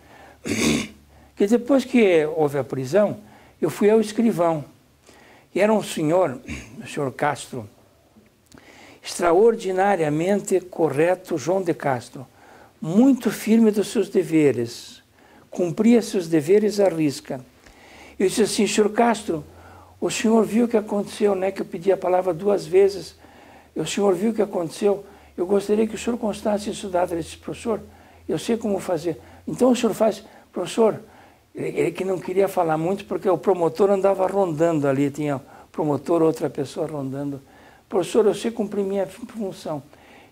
Que depois que houve a prisão, eu fui ao escrivão. E era um senhor, o senhor Castro, extraordinariamente correto João de Castro, muito firme dos seus deveres, cumpria seus deveres à risca. Eu disse assim, senhor Castro, o senhor viu o que aconteceu, né, que eu pedi a palavra 2 vezes, o senhor viu o que aconteceu, eu gostaria que o senhor constasse isso dado. Ele disse, professor, eu sei como fazer. Então o senhor faz, professor, ele que não queria falar muito, porque o promotor andava rondando ali, tinha o promotor, outra pessoa rondando. Professor, eu sei cumprir minha função.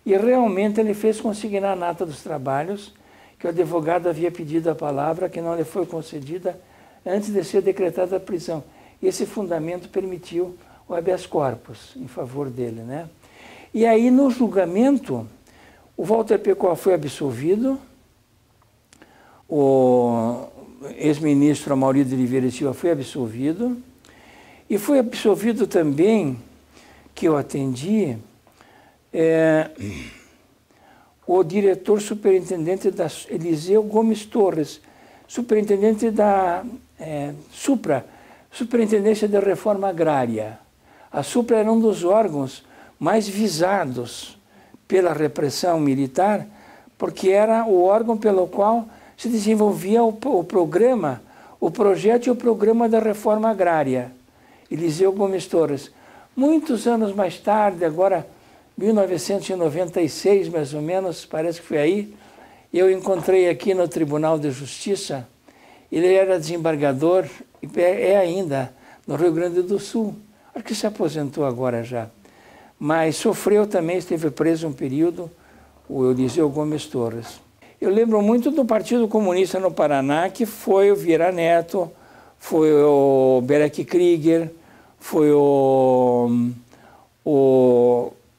E realmente ele fez consignar a nata dos trabalhos, que o advogado havia pedido a palavra, que não lhe foi concedida antes de ser decretada a prisão. E esse fundamento permitiu o habeas corpus em favor dele, né? E aí, no julgamento, o Walter Pecoa foi absolvido, o ex-ministro Amaury de Oliveira e Silva foi absolvido, e foi absolvido também, que eu atendi, o diretor superintendente da Eliseu Gomes Torres, superintendente da SUPRA, Superintendência de Reforma Agrária. A SUPRA era um dos órgãos mais visados pela repressão militar, porque era o órgão pelo qual se desenvolvia o programa, o projeto e o programa da reforma agrária. Eliseu Gomes Torres. Muitos anos mais tarde, agora 1996 mais ou menos, parece que foi aí, eu encontrei aqui no Tribunal de Justiça, ele era desembargador, é ainda, no Rio Grande do Sul, acho que se aposentou agora já, mas sofreu também, esteve preso um período, o Eliseu Gomes Torres. Eu lembro muito do Partido Comunista no Paraná, que foi o Vieira Neto, foi o Berek Krieger, foi o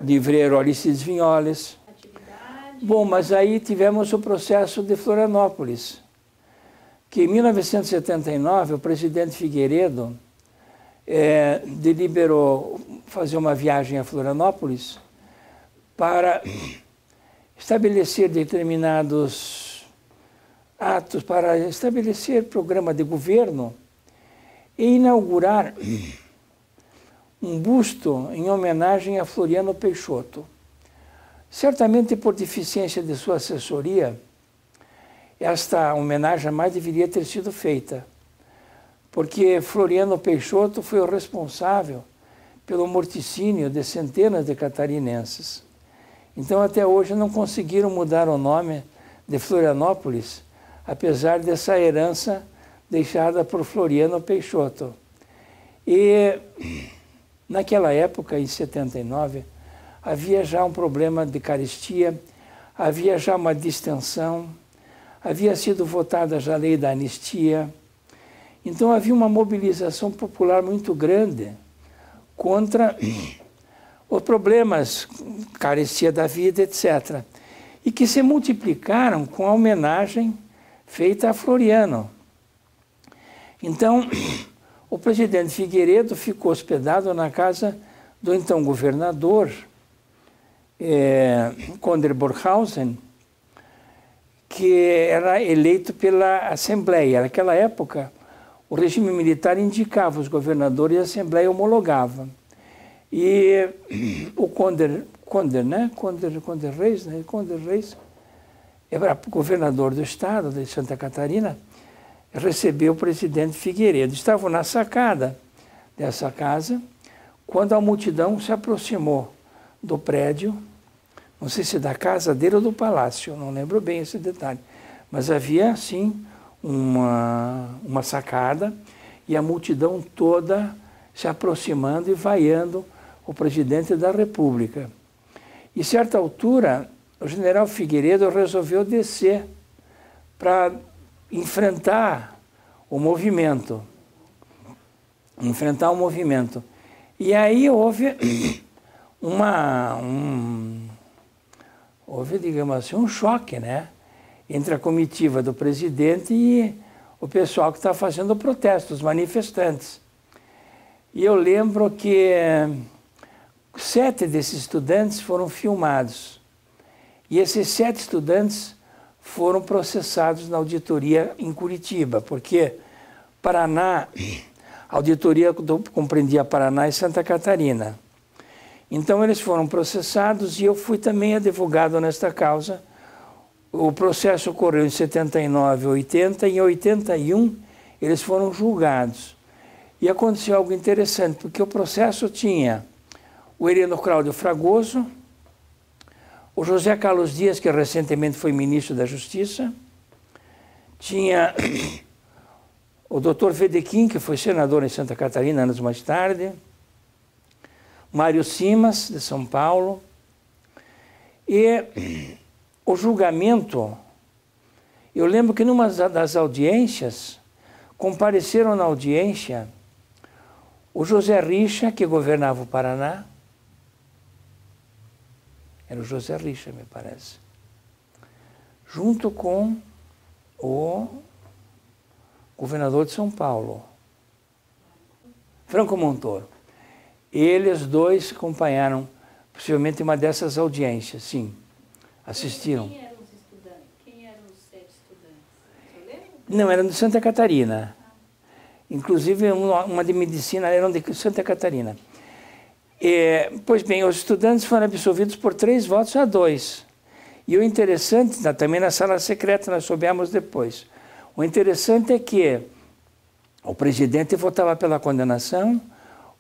livreiro Aristides Vinholes. Bom, mas aí tivemos o processo de Florianópolis, que em 1979 o presidente Figueiredo deliberou fazer uma viagem a Florianópolis para estabelecer determinados atos, para estabelecer programa de governo e inaugurar um busto em homenagem a Floriano Peixoto. Certamente por deficiência de sua assessoria, esta homenagem jamais deveria ter sido feita, porque Floriano Peixoto foi o responsável pelo morticínio de centenas de catarinenses. Então, até hoje, não conseguiram mudar o nome de Florianópolis, apesar dessa herança deixada por Floriano Peixoto. E, naquela época, em 79, havia já um problema de carestia, havia já uma distensão, havia sido votada já a lei da anistia. Então, havia uma mobilização popular muito grande contra os problemas, carestia da vida, etc. E que se multiplicaram com a homenagem feita a Floriano. Então, o presidente Figueiredo ficou hospedado na casa do então governador, Conder Borkhausen, que era eleito pela Assembleia. Naquela época, o regime militar indicava os governadores e a Assembleia homologava. E o Conder Reis, era governador do estado de Santa Catarina, recebeu o presidente Figueiredo. Estavam na sacada dessa casa, quando a multidão se aproximou do prédio, não sei se da casa dele ou do palácio, não lembro bem esse detalhe, mas havia, sim, uma sacada e a multidão toda se aproximando e vaiando o presidente da República. E, certa altura, o general Figueiredo resolveu descer para enfrentar o movimento. E aí houve digamos assim, um choque, né, entre a comitiva do presidente e o pessoal que está fazendo protesto, os manifestantes. E eu lembro que 7 desses estudantes foram filmados. E esses 7 estudantes foram processados na auditoria em Curitiba, porque Paraná, a auditoria compreendia Paraná e Santa Catarina. Então eles foram processados e eu fui também advogado nesta causa. O processo ocorreu em 79, 80 e em 81 eles foram julgados. E aconteceu algo interessante, porque o processo tinha o Herino Cláudio Fragoso, o José Carlos Dias, que recentemente foi ministro da Justiça, tinha o Dr. Vedequim, que foi senador em Santa Catarina anos mais tarde, Mário Simas, de São Paulo, e o julgamento, eu lembro que numa das audiências, compareceram na audiência o José Richa, que governava o Paraná, era o José Richa, me parece, junto com o governador de São Paulo, Franco Montoro. Eles dois acompanharam, possivelmente, uma dessas audiências, sim, assistiram. Quem eram os estudantes? Quem eram os 7 estudantes? Você lembra? Não, eram de Santa Catarina. Inclusive, uma de medicina eram de Santa Catarina. Pois bem, os estudantes foram absolvidos por 3-2. E o interessante, também na sala secreta, nós soubemos depois, o interessante é que o presidente votava pela condenação,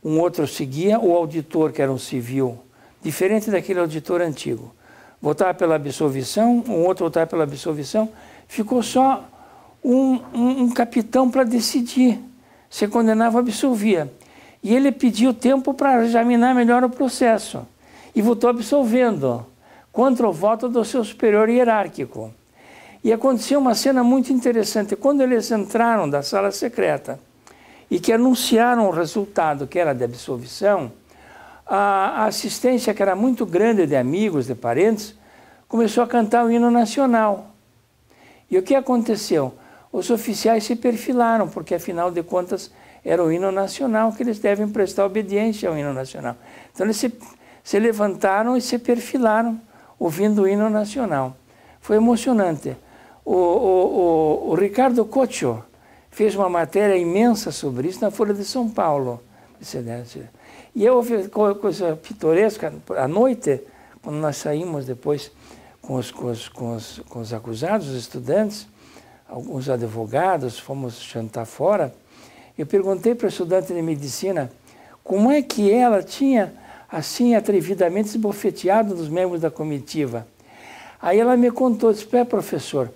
um outro seguia, o auditor, que era um civil, diferente daquele auditor antigo, votava pela absolvição, um outro votava pela absolvição, ficou só um capitão para decidir se condenava ou absolvia. E ele pediu tempo para examinar melhor o processo e votou absolvendo, contra o voto do seu superior hierárquico. E aconteceu uma cena muito interessante. Quando eles entraram da sala secreta e que anunciaram o resultado, que era de absolvição, a assistência, que era muito grande de amigos, de parentes, começou a cantar o hino nacional. E o que aconteceu? Os oficiais se perfilaram, porque afinal de contas era o hino nacional, que eles devem prestar obediência ao hino nacional. Então eles se levantaram e se perfilaram, ouvindo o hino nacional. Foi emocionante. O Ricardo Cocho fez uma matéria imensa sobre isso na Folha de São Paulo. E eu ouvi coisa pitoresca. À noite, quando nós saímos depois com os acusados, os estudantes, alguns advogados, fomos jantar fora, eu perguntei para a estudante de medicina como é que ela tinha, assim, atrevidamente esbofeteado dos membros da comitiva. Aí ela me contou, disse, professor,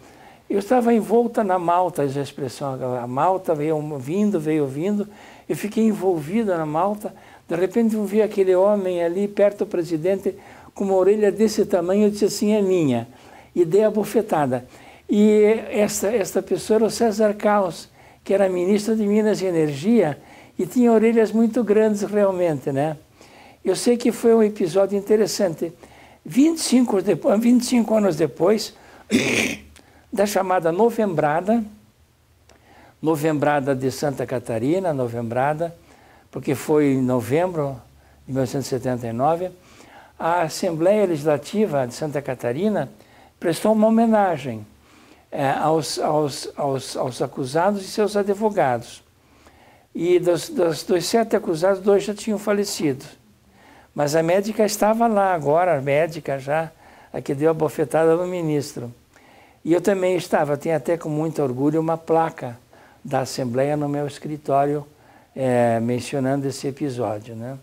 eu estava envolta na malta, essa expressão, a malta veio vindo, eu fiquei envolvida na malta, de repente eu vi aquele homem ali perto do presidente com uma orelha desse tamanho, eu disse assim, é minha, e dei a bofetada. E esta pessoa era o César Caos, que era ministro de Minas e Energia, e tinha orelhas muito grandes realmente, né? Eu sei que foi um episódio interessante. 25 anos depois da chamada Novembrada de Santa Catarina, porque foi em novembro de 1979, a Assembleia Legislativa de Santa Catarina prestou uma homenagem aos acusados e seus advogados. E dos 7 acusados, 2 já tinham falecido. Mas a médica estava lá agora, a médica já, a que deu a bofetada no ministro. E eu também estava, tenho até com muito orgulho uma placa da Assembleia no meu escritório mencionando esse episódio, né?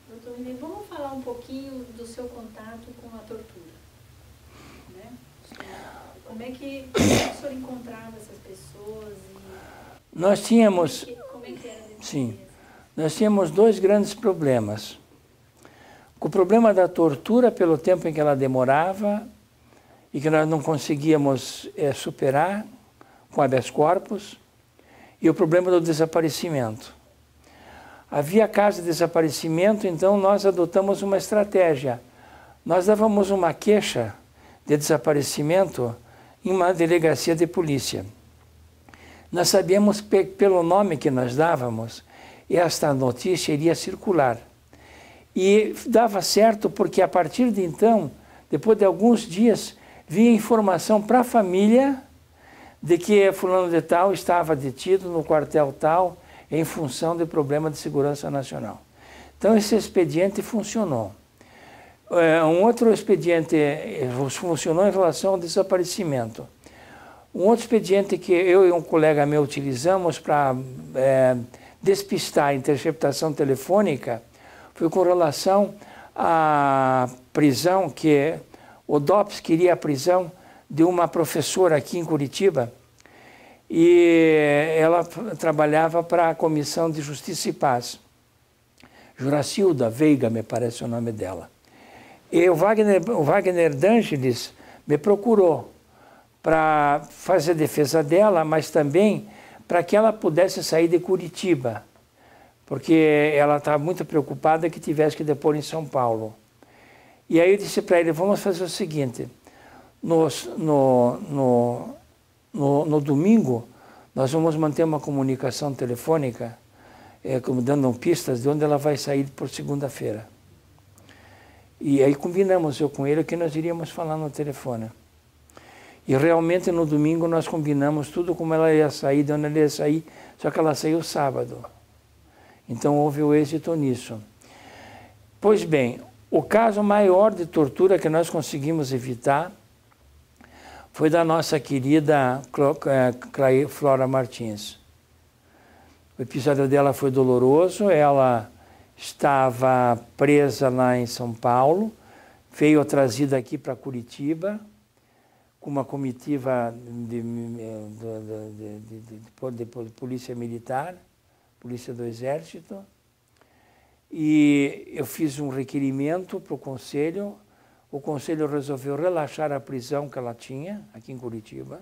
Doutor René, vamos falar um pouquinho do seu contato com a tortura, né? Como é que o senhor encontrava essas pessoas? Nós tínhamos... Como é que era? Sim. Nós tínhamos 2 grandes problemas. O problema da tortura, pelo tempo em que ela demorava, e que nós não conseguíamos superar com habeas corpus, e o problema do desaparecimento. Havia casos de desaparecimento, então nós adotamos uma estratégia. Nós dávamos uma queixa de desaparecimento em uma delegacia de polícia. Nós sabíamos que, pelo nome que nós dávamos, esta notícia iria circular. E dava certo porque, a partir de então, depois de alguns dias, vinha informação para a família de que fulano de tal estava detido no quartel tal em função de problema de segurança nacional. Então, esse expediente funcionou. Um outro expediente funcionou em relação ao desaparecimento. Um outro expediente que eu e um colega meu utilizamos para despistar a interceptação telefônica foi com relação à prisão, que o DOPS queria a prisão de uma professora aqui em Curitiba, e ela trabalhava para a Comissão de Justiça e Paz. Juracilda Veiga, me parece o nome dela. E o Wagner D'Angelis me procurou para fazer a defesa dela, mas também para que ela pudesse sair de Curitiba, porque ela estava muito preocupada que tivesse que depor em São Paulo. E aí eu disse para ele, vamos fazer o seguinte, no domingo nós vamos manter uma comunicação telefônica, dando pistas de onde ela vai sair por segunda-feira. E aí combinamos eu com ele que nós iríamos falar no telefone. E realmente no domingo nós combinamos tudo como ela ia sair, de onde ela ia sair, só que ela saiu sábado. Então houve o êxito nisso. Pois bem, o caso maior de tortura que nós conseguimos evitar foi da nossa querida Flora Martins. O episódio dela foi doloroso, ela estava presa lá em São Paulo, veio trazida aqui para Curitiba, com uma comitiva de polícia militar, polícia do Exército, e eu fiz um requerimento para o Conselho resolveu relaxar a prisão que ela tinha aqui em Curitiba.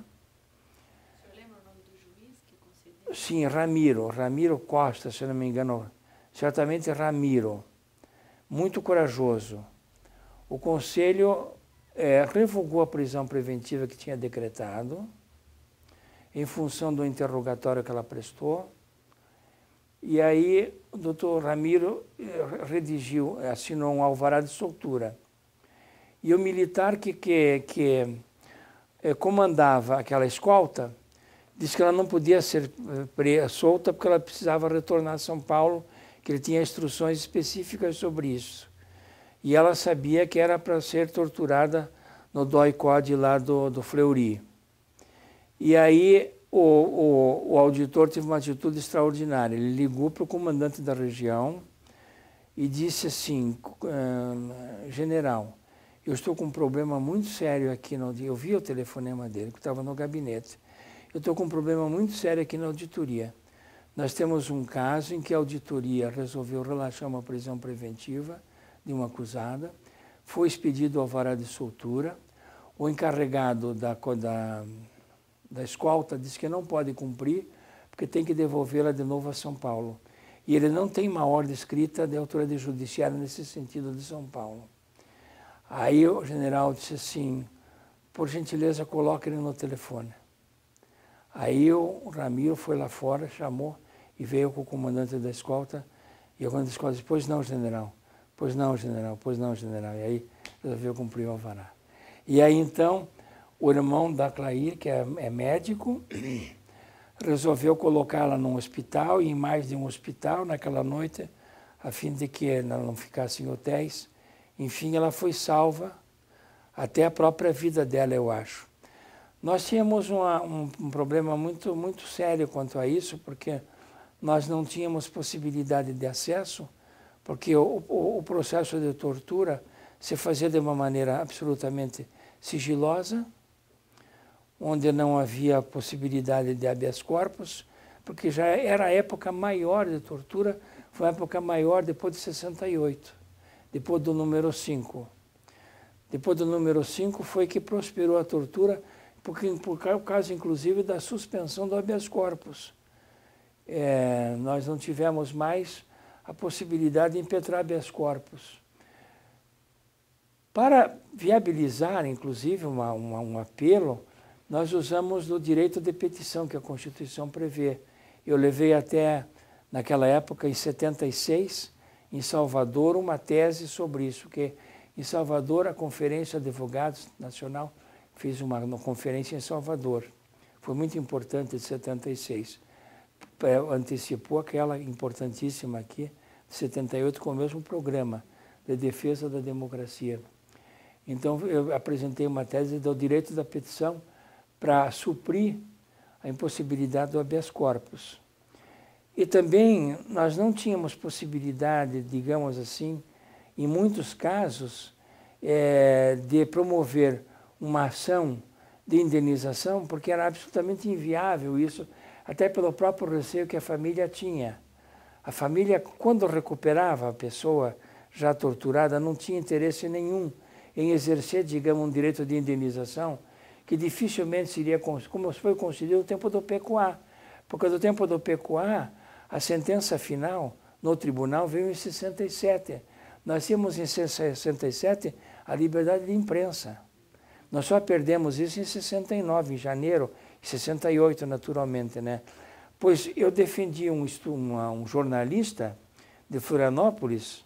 O senhor lembra o nome do juiz que concedeu? Sim, Ramiro Costa, se não me engano, certamente Ramiro, muito corajoso. O Conselho revogou a prisão preventiva que tinha decretado, em função do interrogatório que ela prestou, e aí o doutor Ramiro assinou um alvará de soltura. E o militar que comandava aquela escolta disse que ela não podia ser solta porque ela precisava retornar a São Paulo, que ele tinha instruções específicas sobre isso. E ela sabia que era para ser torturada no DOI-CODE lá do Fleury. E aí o auditor teve uma atitude extraordinária. Ele ligou para o comandante da região e disse assim, general, eu estou com um problema muito sério aqui no... Eu vi o telefonema dele, que estava no gabinete. Eu estou com um problema muito sério aqui na auditoria. Nós temos um caso em que a auditoria resolveu relaxar uma prisão preventiva de uma acusada, foi expedido o alvará de soltura, o encarregado da escolta disse que não pode cumprir, porque tem que devolvê-la de novo a São Paulo. E ele não tem uma ordem escrita de autoridade judiciária nesse sentido de São Paulo. Aí o general disse assim, por gentileza, coloque ele no telefone. Aí o Ramiro foi lá fora, chamou e veio com o comandante da escolta. E o comandante da escolta disse, pois não, general. Pois não, general. Pois não, general. E aí resolveu cumprir o alvará. E aí então, o irmão da Clair, que é médico, resolveu colocá-la num hospital, e em mais de um hospital naquela noite, a fim de que ela não ficasse em hotéis. Enfim, ela foi salva até a própria vida dela, eu acho. Nós tínhamos um problema muito, muito sério quanto a isso, porque nós não tínhamos possibilidade de acesso, porque o processo de tortura se fazia de uma maneira absolutamente sigilosa, onde não havia possibilidade de habeas corpus, porque já era a época maior de tortura, foi a época maior depois de 68, depois do número 5. Depois do número 5 foi que prosperou a tortura, por causa, inclusive, da suspensão do habeas corpus. Nós não tivemos mais a possibilidade de impetrar habeas corpus. Para viabilizar, inclusive, um apelo, nós usamos o direito de petição que a Constituição prevê. Eu levei até, naquela época, em 76, em Salvador, uma tese sobre isso, que em Salvador a Conferência de Advogados Nacional fez uma conferência em Salvador. Foi muito importante, de 76. Antecipou aquela importantíssima aqui de 78 com o mesmo programa de defesa da democracia. Então, eu apresentei uma tese do direito da petição para suprir a impossibilidade do habeas corpus. E também nós não tínhamos possibilidade, digamos assim, em muitos casos, de promover uma ação de indenização, porque era absolutamente inviável isso, até pelo próprio receio que a família tinha. A família, quando recuperava a pessoa já torturada, não tinha interesse nenhum em exercer, digamos, um direito de indenização, que dificilmente seria, como foi concedido no tempo do PQA. Porque no tempo do PQA, a sentença final no tribunal veio em 67. Nós tínhamos em 67 a liberdade de imprensa. Nós só perdemos isso em 69, em janeiro, em 68, naturalmente, né? Pois eu defendi um jornalista de Florianópolis,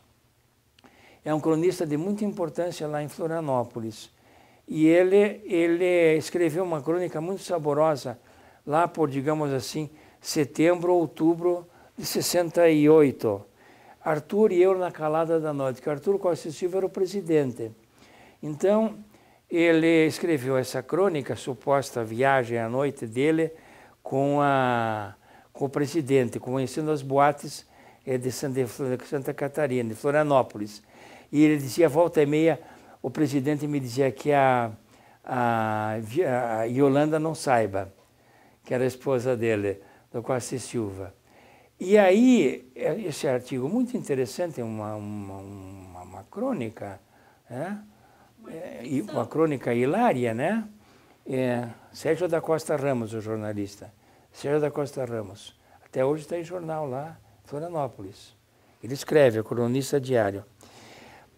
é um cronista de muita importância lá em Florianópolis, e ele escreveu uma crônica muito saborosa lá por, digamos assim, setembro, outubro de 68. Arthur e eu na calada da noite, que Arthur Costa Silva era o presidente. Então, ele escreveu essa crônica, suposta viagem à noite dele com o presidente, conhecendo as boates de Santa Catarina, de Florianópolis. E ele dizia, volta e meia, o presidente me dizia que a Yolanda não saiba, que era a esposa dele, do Costa Silva. E aí, esse artigo muito interessante, uma crônica, né? Uma crônica hilária, né? Sérgio da Costa Ramos, o jornalista. Sérgio da Costa Ramos. Até hoje está em jornal lá, em Florianópolis. Ele escreve, é cronista diário.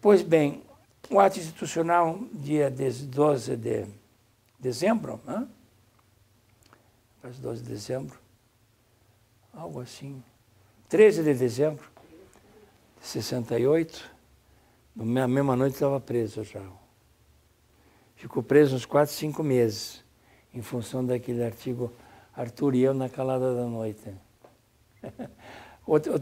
Pois bem, o ato institucional, dia 12 de dezembro, né? 12 de dezembro, algo assim, 13 de dezembro de 68, na mesma noite estava preso já. Ficou preso uns 4, 5 meses, em função daquele artigo Arthur e eu na calada da noite.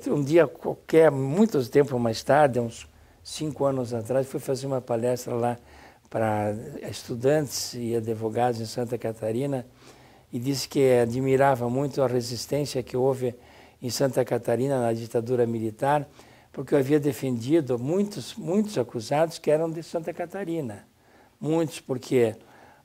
Um dia qualquer, muito tempo mais tarde, uns 5 anos atrás, fui fazer uma palestra lá para estudantes e advogados em Santa Catarina e disse que admirava muito a resistência que houve em Santa Catarina na ditadura militar, porque eu havia defendido muitos acusados que eram de Santa Catarina. Muitos, porque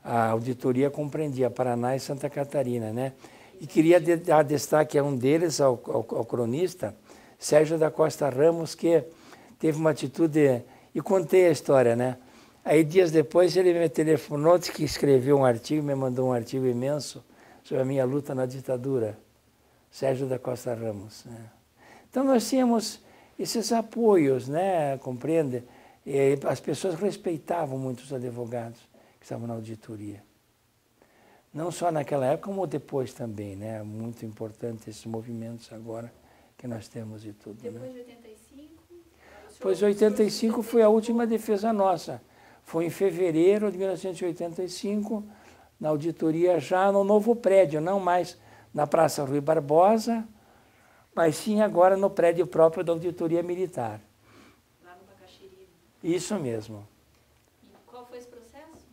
a auditoria compreendia Paraná e Santa Catarina, né? E queria dar destaque a um deles, ao cronista, Sérgio da Costa Ramos, que teve uma atitude, e contei a história, né? Aí dias depois ele me telefonou, disse que escreveu um artigo, me mandou um artigo imenso sobre a minha luta na ditadura, Sérgio da Costa Ramos, né? Então nós tínhamos esses apoios, né? Compreende? E as pessoas respeitavam muito os advogados que estavam na auditoria. Não só naquela época, como depois também, né? Muito importante esses movimentos agora que nós temos e tudo. Depois, né? de 85? Pois 85 foi a última defesa nossa. Foi em fevereiro de 1985, na auditoria já no novo prédio, não mais na Praça Rui Barbosa, mas sim agora no prédio próprio da auditoria militar. Lá no Bacaxiri. Isso mesmo. E qual foi esse processo?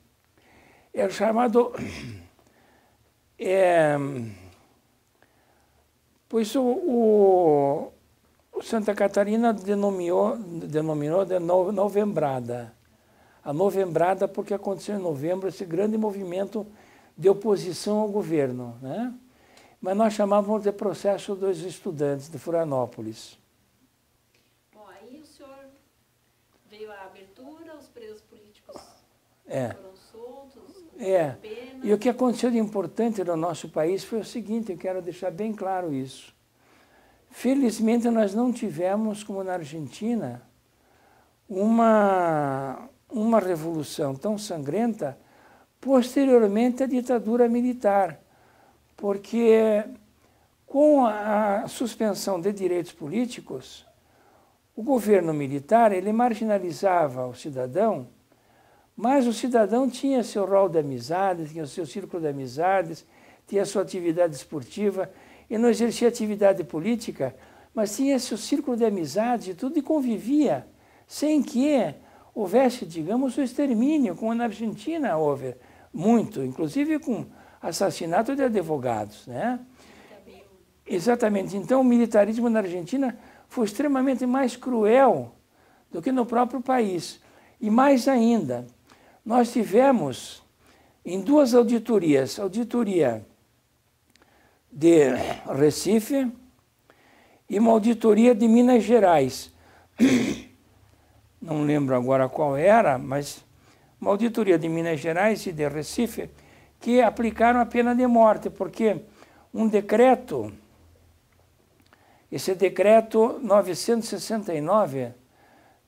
É o chamado... pois o Santa Catarina denominou de novembrada. A novembrada porque aconteceu em novembro esse grande movimento de oposição ao governo, né? Mas nós chamávamos de processo dos estudantes de Florianópolis. Bom, aí o senhor veio à abertura, os presos políticos foram soltos, pena. E o que aconteceu de importante no nosso país foi o seguinte, eu quero deixar bem claro isso. Felizmente nós não tivemos, como na Argentina, uma revolução tão sangrenta posteriormente à ditadura militar, porque com a suspensão de direitos políticos, o governo militar ele marginalizava o cidadão, mas o cidadão tinha seu rol de amizades, tinha o seu círculo de amizades, tinha a sua atividade esportiva e não exercia atividade política mas tinha seu círculo de amizade e tudo, e convivia, sem que houvesse, digamos, o extermínio, como na Argentina houve muito, inclusive com assassinato de advogados, né? Exatamente. Então, o militarismo na Argentina foi extremamente mais cruel do que no próprio país. E mais ainda, nós tivemos em duas auditorias, auditoria de Recife e uma auditoria de Minas Gerais. Não lembro agora qual era, mas uma auditoria de Minas Gerais e de Recife que aplicaram a pena de morte, porque um decreto, esse decreto 969,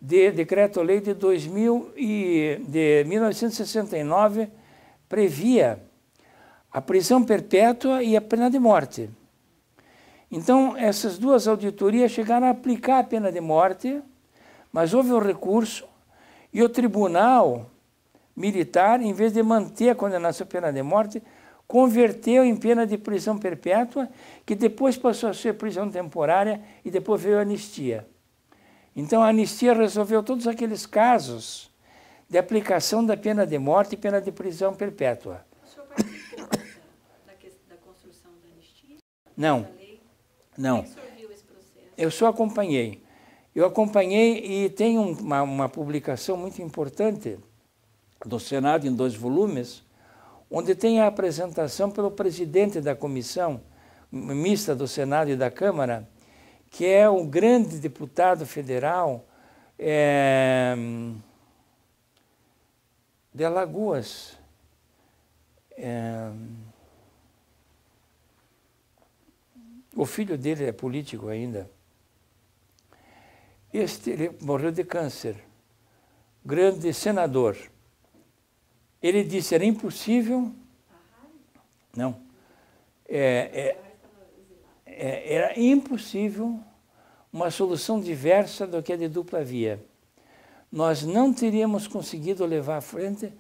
decreto-lei de 1969, previa a prisão perpétua e a pena de morte. Então, essas duas auditorias chegaram a aplicar a pena de morte, mas houve um recurso e o tribunal militar, em vez de manter a condenação à pena de morte, converteu em pena de prisão perpétua, que depois passou a ser prisão temporária e depois veio a anistia. Então, a anistia resolveu todos aqueles casos de aplicação da pena de morte e pena de prisão perpétua. O senhor participou da construção da anistia? Não, Da lei? não. Como é que o senhor viu esse processo? Eu só acompanhei. Eu acompanhei e tem uma publicação muito importante do Senado em 2 volumes, onde tem a apresentação pelo presidente da comissão mista do Senado e da Câmara, que é um grande deputado federal de Alagoas. O filho dele é político ainda. Ele morreu de câncer, grande senador. Ele disse que era impossível. Não. Era impossível uma solução diversa do que a de dupla via. Nós não teríamos conseguido levar à frente,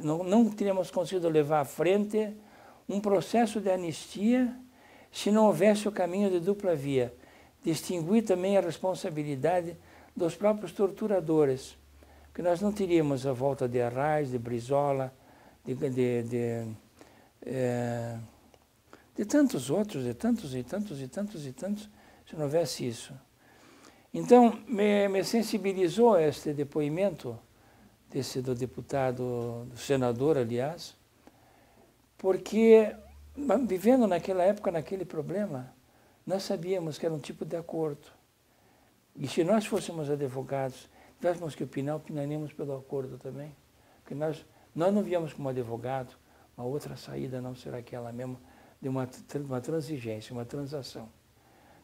não teríamos conseguido levar à frente um processo de anistia se não houvesse o caminho de dupla via. Distinguir também a responsabilidade dos próprios torturadores, que nós não teríamos a volta de Arraes, de Brizola, de tantos outros, de tantos e tantos e tantos e tantos, se não houvesse isso. Então, me sensibilizou este depoimento do deputado, do senador, aliás, porque, vivendo naquela época, naquele problema, nós sabíamos que era um tipo de acordo. E se nós fôssemos advogados, tivéssemos que opinar, opinaríamos pelo acordo também. Porque nós não víamos como advogado uma outra saída, não será aquela mesmo, de uma transigência, uma transação.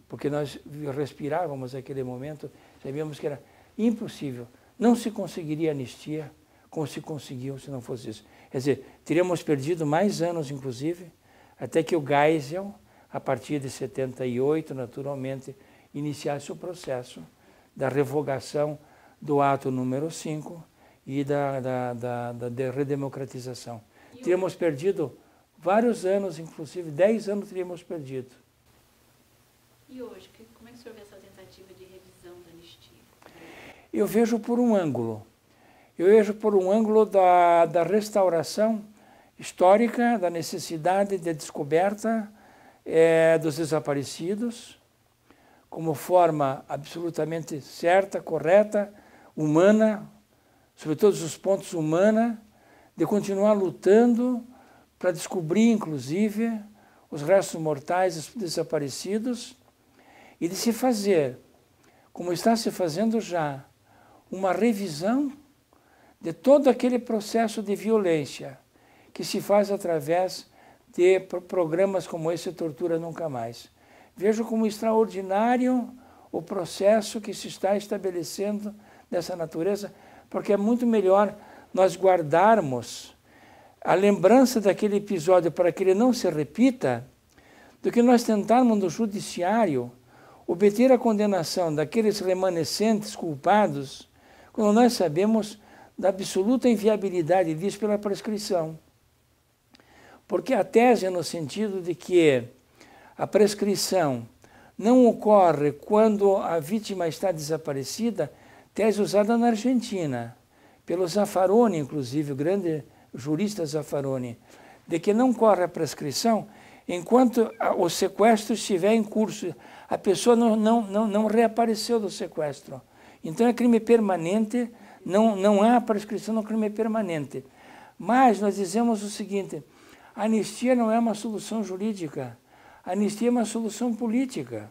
Porque nós respirávamos aquele momento, sabíamos que era impossível. Não se conseguiria anistia como se conseguiu se não fosse isso. Quer dizer, teríamos perdido mais anos, inclusive, até que o Geisel, a partir de 78, naturalmente, iniciasse o processo da revogação do ato número 5 e da redemocratização. Teríamos perdido vários anos, inclusive 10 anos teríamos perdido. E hoje, como é que o senhor vê essa tentativa de revisão da anistia? Eu vejo por um ângulo. Eu vejo por um ângulo da restauração histórica, da necessidade de descoberta dos desaparecidos, como forma absolutamente certa, correta, humana, sobre todos os pontos humana, de continuar lutando para descobrir, inclusive, os restos mortais dos desaparecidos e de se fazer, como está se fazendo já, uma revisão de todo aquele processo de violência que se faz através de programas como esse Tortura Nunca Mais. Vejo como extraordinário o processo que se está estabelecendo dessa natureza, porque é muito melhor nós guardarmos a lembrança daquele episódio para que ele não se repita, do que nós tentarmos no judiciário obter a condenação daqueles remanescentes culpados, quando nós sabemos da absoluta inviabilidade disso pela prescrição. Porque a tese é no sentido de que a prescrição não ocorre quando a vítima está desaparecida, tese usada na Argentina, pelo Zaffaroni, inclusive, o grande jurista Zaffaroni, de que não corre a prescrição enquanto o sequestro estiver em curso. A pessoa não reapareceu do sequestro. Então é crime permanente, não há prescrição no crime permanente. Mas nós dizemos o seguinte, a anistia não é uma solução jurídica, a anistia é uma solução política.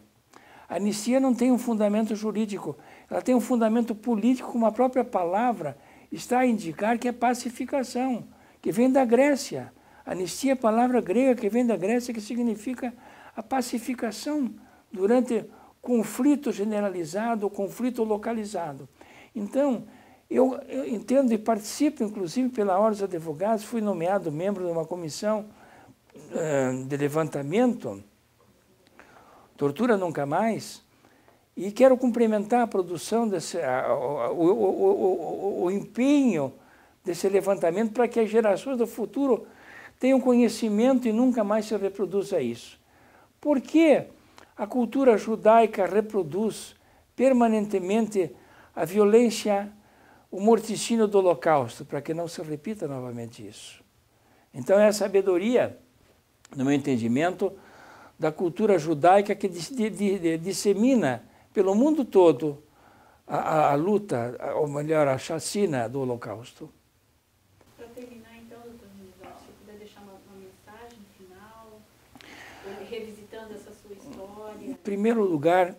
A anistia não tem um fundamento jurídico, ela tem um fundamento político, como a própria palavra está a indicar que é pacificação, que vem da Grécia. Anistia é a palavra grega que vem da Grécia, que significa a pacificação durante conflito generalizado ou conflito localizado. Então, eu entendo e participo, inclusive, pela Ordem dos Advogados, fui nomeado membro de uma comissão de levantamento, Tortura Nunca Mais, e quero cumprimentar a produção, o empenho desse levantamento para que as gerações do futuro tenham conhecimento e nunca mais se reproduza isso. Por que a cultura judaica reproduz permanentemente a violência, o morticínio do Holocausto, para que não se repita novamente isso? Então é a sabedoria, no meu entendimento, da cultura judaica que dissemina pelo mundo todo a luta, ou melhor, a chacina do Holocausto. Para terminar, então, doutor Renivaldo, se puder deixar uma mensagem final, revisitando essa sua história. Em primeiro lugar,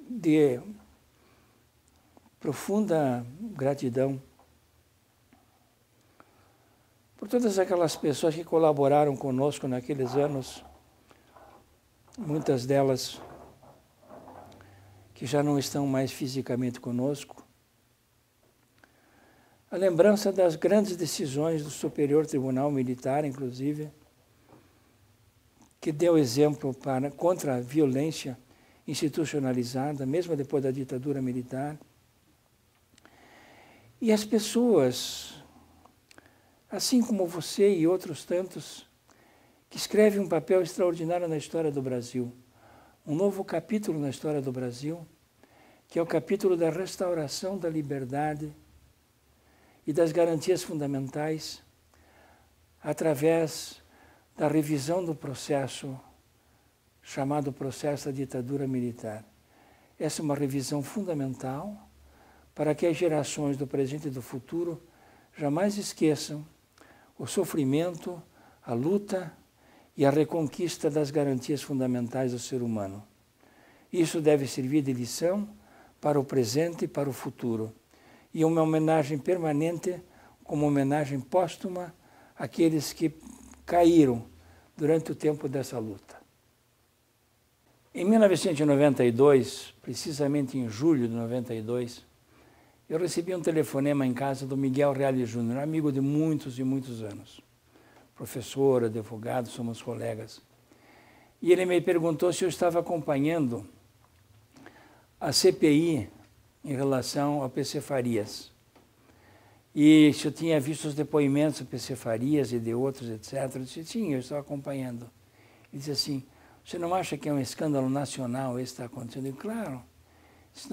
de profunda gratidão por todas aquelas pessoas que colaboraram conosco naqueles anos, muitas delas que já não estão mais fisicamente conosco. A lembrança das grandes decisões do Superior Tribunal Militar, inclusive, que deu exemplo contra a violência institucionalizada, mesmo depois da ditadura militar. E as pessoas, assim como você e outros tantos, que escrevem um papel extraordinário na história do Brasil, um novo capítulo na história do Brasil, que é o capítulo da restauração da liberdade e das garantias fundamentais através da revisão do processo chamado processo da ditadura militar. Essa é uma revisão fundamental para que as gerações do presente e do futuro jamais esqueçam o sofrimento, a luta e a reconquista das garantias fundamentais do ser humano. Isso deve servir de lição para o presente e para o futuro. E uma homenagem permanente, como homenagem póstuma àqueles que caíram durante o tempo dessa luta. Em 1992, precisamente em julho de 92, eu recebi um telefonema em casa do Miguel Reale Júnior, amigo de muitos e muitos anos. Professor, advogado, somos colegas. E ele me perguntou se eu estava acompanhando a CPI em relação ao PC Farias. E se eu tinha visto os depoimentos do PC Farias e de outros, etc. Eu disse, sim, eu estou acompanhando. Ele disse assim, você não acha que é um escândalo nacional isso está acontecendo? Eu disse, claro.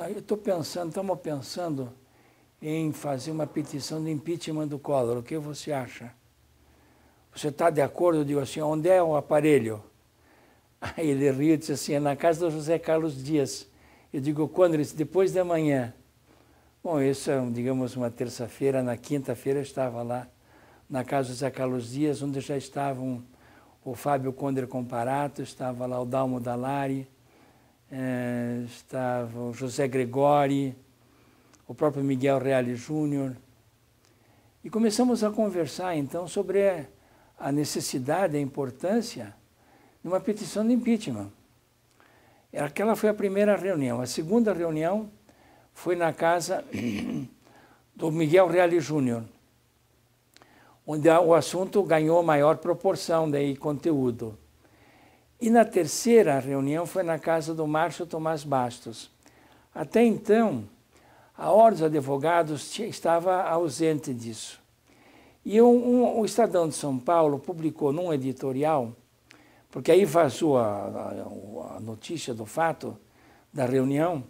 Eu estou pensando, estamos pensando em fazer uma petição de impeachment do Collor. O que você acha? Você está de acordo? Eu digo assim, onde é o aparelho? Aí ele riu e disse assim, é na casa do José Carlos Dias. Eu digo, quando? Ele disse, depois de amanhã. Bom, isso é, digamos, uma terça-feira. Na quinta-feira eu estava lá na casa do José Carlos Dias, onde já estavam o Fábio Conder Comparato, estava lá o Dalmo Dallari, estava o José Gregori, o próprio Miguel Reale Júnior. E começamos a conversar, então, sobre a necessidade, a importância de uma petição de impeachment. Aquela foi a primeira reunião. A segunda reunião foi na casa do Miguel Reale Júnior, onde o assunto ganhou maior proporção e conteúdo. E na terceira reunião foi na casa do Márcio Tomás Bastos. Até então, a Ordem dos Advogados estava ausente disso. E o Estadão de São Paulo publicou num editorial porque aí vazou a notícia do fato da reunião,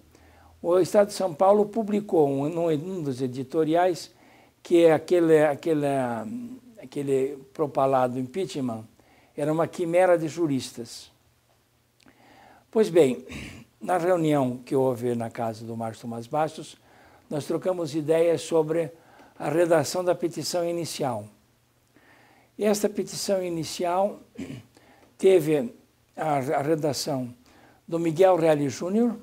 o Estado de São Paulo publicou num dos editoriais que aquele propalado impeachment era uma quimera de juristas. Pois bem, na reunião que houve na casa do Márcio Tomás Bastos, nós trocamos ideias sobre a redação da petição inicial. E esta petição inicial teve a redação do Miguel Reale Júnior,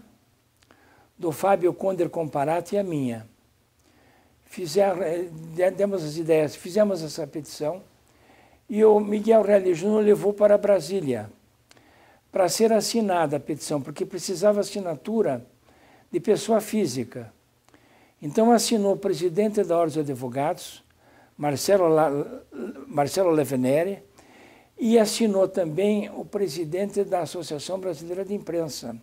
do Fábio Conder Comparati e a minha. Demos as ideias, fizemos essa petição e o Miguel Reale Júnior levou para Brasília para ser assinada a petição, porque precisava assinatura de pessoa física. Então assinou o presidente da Ordem dos Advogados, Marcelo Levenere, e assinou também o presidente da Associação Brasileira de Imprensa,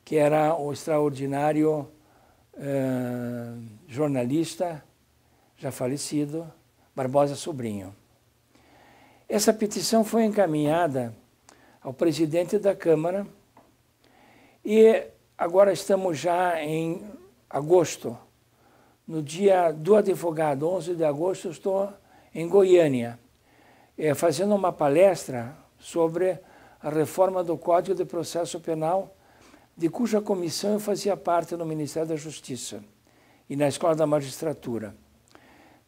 que era o extraordinário jornalista, já falecido, Barbosa Sobrinho. Essa petição foi encaminhada ao presidente da Câmara e agora estamos já em agosto. No dia do advogado, 11 de agosto, estou em Goiânia, fazendo uma palestra sobre a reforma do Código de Processo Penal, de cuja comissão eu fazia parte no Ministério da Justiça e na Escola da Magistratura.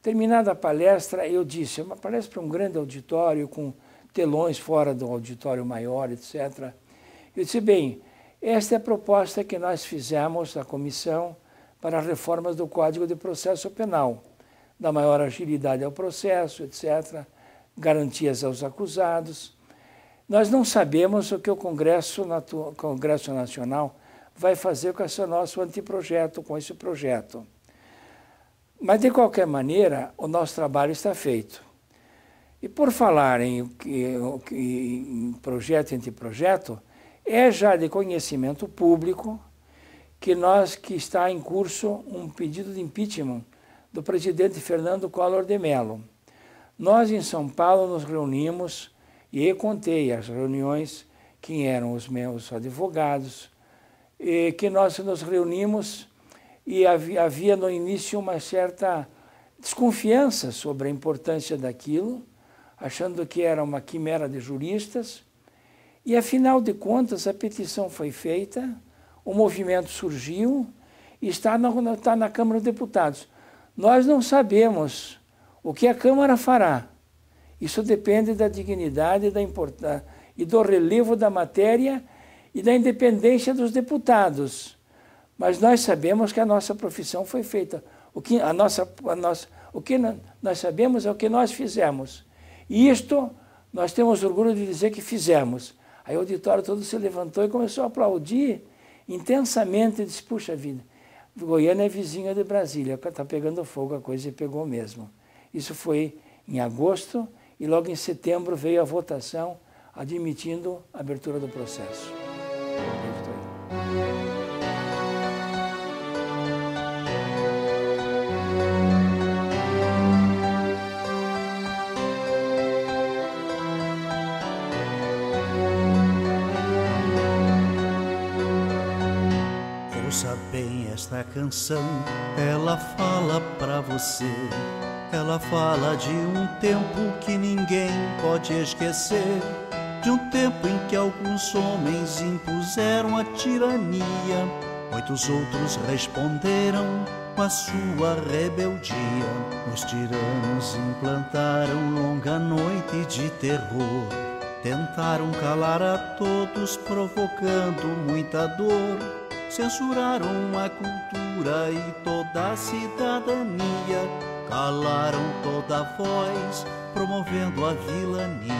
Terminada a palestra, eu disse, uma palestra para um grande auditório, com telões fora do auditório maior, etc. Eu disse, bem, esta é a proposta que nós fizemos na comissão para as reformas do Código de Processo Penal, da maior agilidade ao processo, etc., garantias aos acusados. Nós não sabemos o que o Congresso Nacional vai fazer com esse nosso anteprojeto, com esse projeto. Mas, de qualquer maneira, o nosso trabalho está feito. E por falar em projeto e anteprojeto, é já de conhecimento público que está em curso um pedido de impeachment do presidente Fernando Collor de Mello. Nós, em São Paulo, nos reunimos, e eu contei as reuniões, quem eram os meus advogados, e que nós nos reunimos e havia no início uma certa desconfiança sobre a importância daquilo, achando que era uma quimera de juristas, e afinal de contas a petição foi feita, o movimento surgiu e está na Câmara dos Deputados. Nós não sabemos o que a Câmara fará. Isso depende da dignidade da importância e do relevo da matéria e da independência dos deputados. Mas nós sabemos que a nossa profissão foi feita. O que nós sabemos é o que nós fizemos. E isto nós temos orgulho de dizer que fizemos. Aí o auditório todo se levantou e começou a aplaudir intensamente e disse, puxa vida, Goiânia é vizinha de Brasília, está pegando fogo a coisa, e pegou mesmo. Isso foi em agosto e logo em setembro veio a votação admitindo a abertura do processo. Ouça bem esta canção, ela fala pra você. Ela fala de um tempo que ninguém pode esquecer, de um tempo em que alguns homens impuseram a tirania, muitos outros responderam com a sua rebeldia. Os tiranos implantaram longa noite de terror, tentaram calar a todos, provocando muita dor. Censuraram a cultura e toda a cidadania, calaram toda a voz, promovendo a vilania.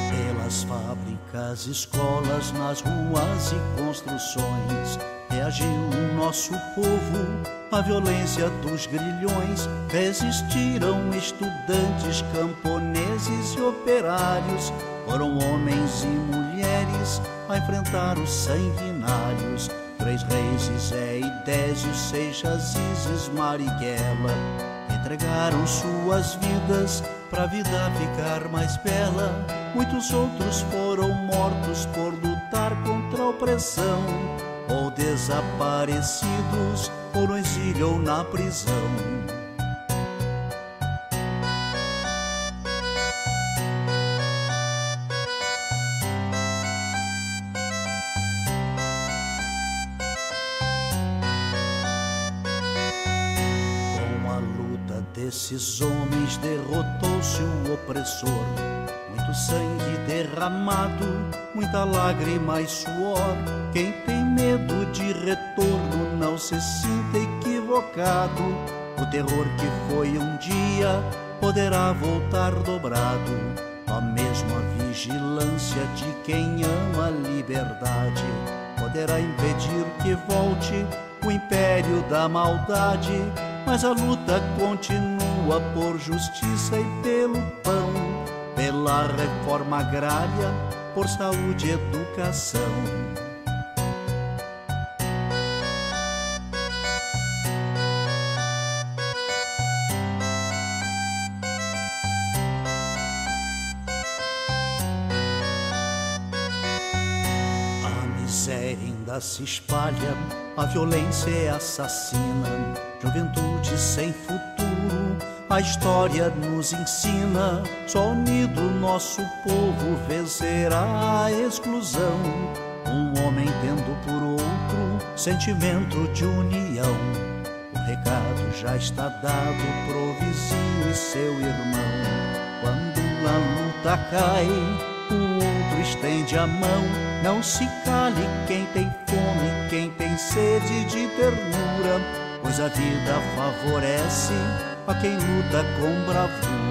Pelas fábricas, escolas, nas ruas e construções, reagiu o nosso povo à violência dos grilhões. Resistiram estudantes, camponeses e operários. Foram homens e mulheres a enfrentar os sanguinários. 3 reis, Zé e Désio, Seixas, Isis, Marighella entregaram suas vidas pra vida ficar mais bela. Muitos outros foram mortos por lutar contra a opressão, ou desaparecidos, ou no exílio ou na prisão. Desses homens derrotou-se o opressor. Muito sangue derramado, muita lágrima e suor. Quem tem medo de retorno não se sinta equivocado. O terror que foi um dia poderá voltar dobrado. Só mesmo a vigilância de quem ama a liberdade poderá impedir que volte o império da maldade. Mas a luta continua por justiça e pelo pão, pela reforma agrária, por saúde e educação. A miséria ainda se espalha, a violência é assassina. Juventude sem futuro, a história nos ensina. Só unido nosso povo vencerá a exclusão. Um homem tendo por outro sentimento de união. O recado já está dado pro vizinho e seu irmão. Quando a luta cai, o outro estende a mão. Não se cale quem tem fome, quem tem sede de ternura, pois a vida favorece a quem luta com bravura.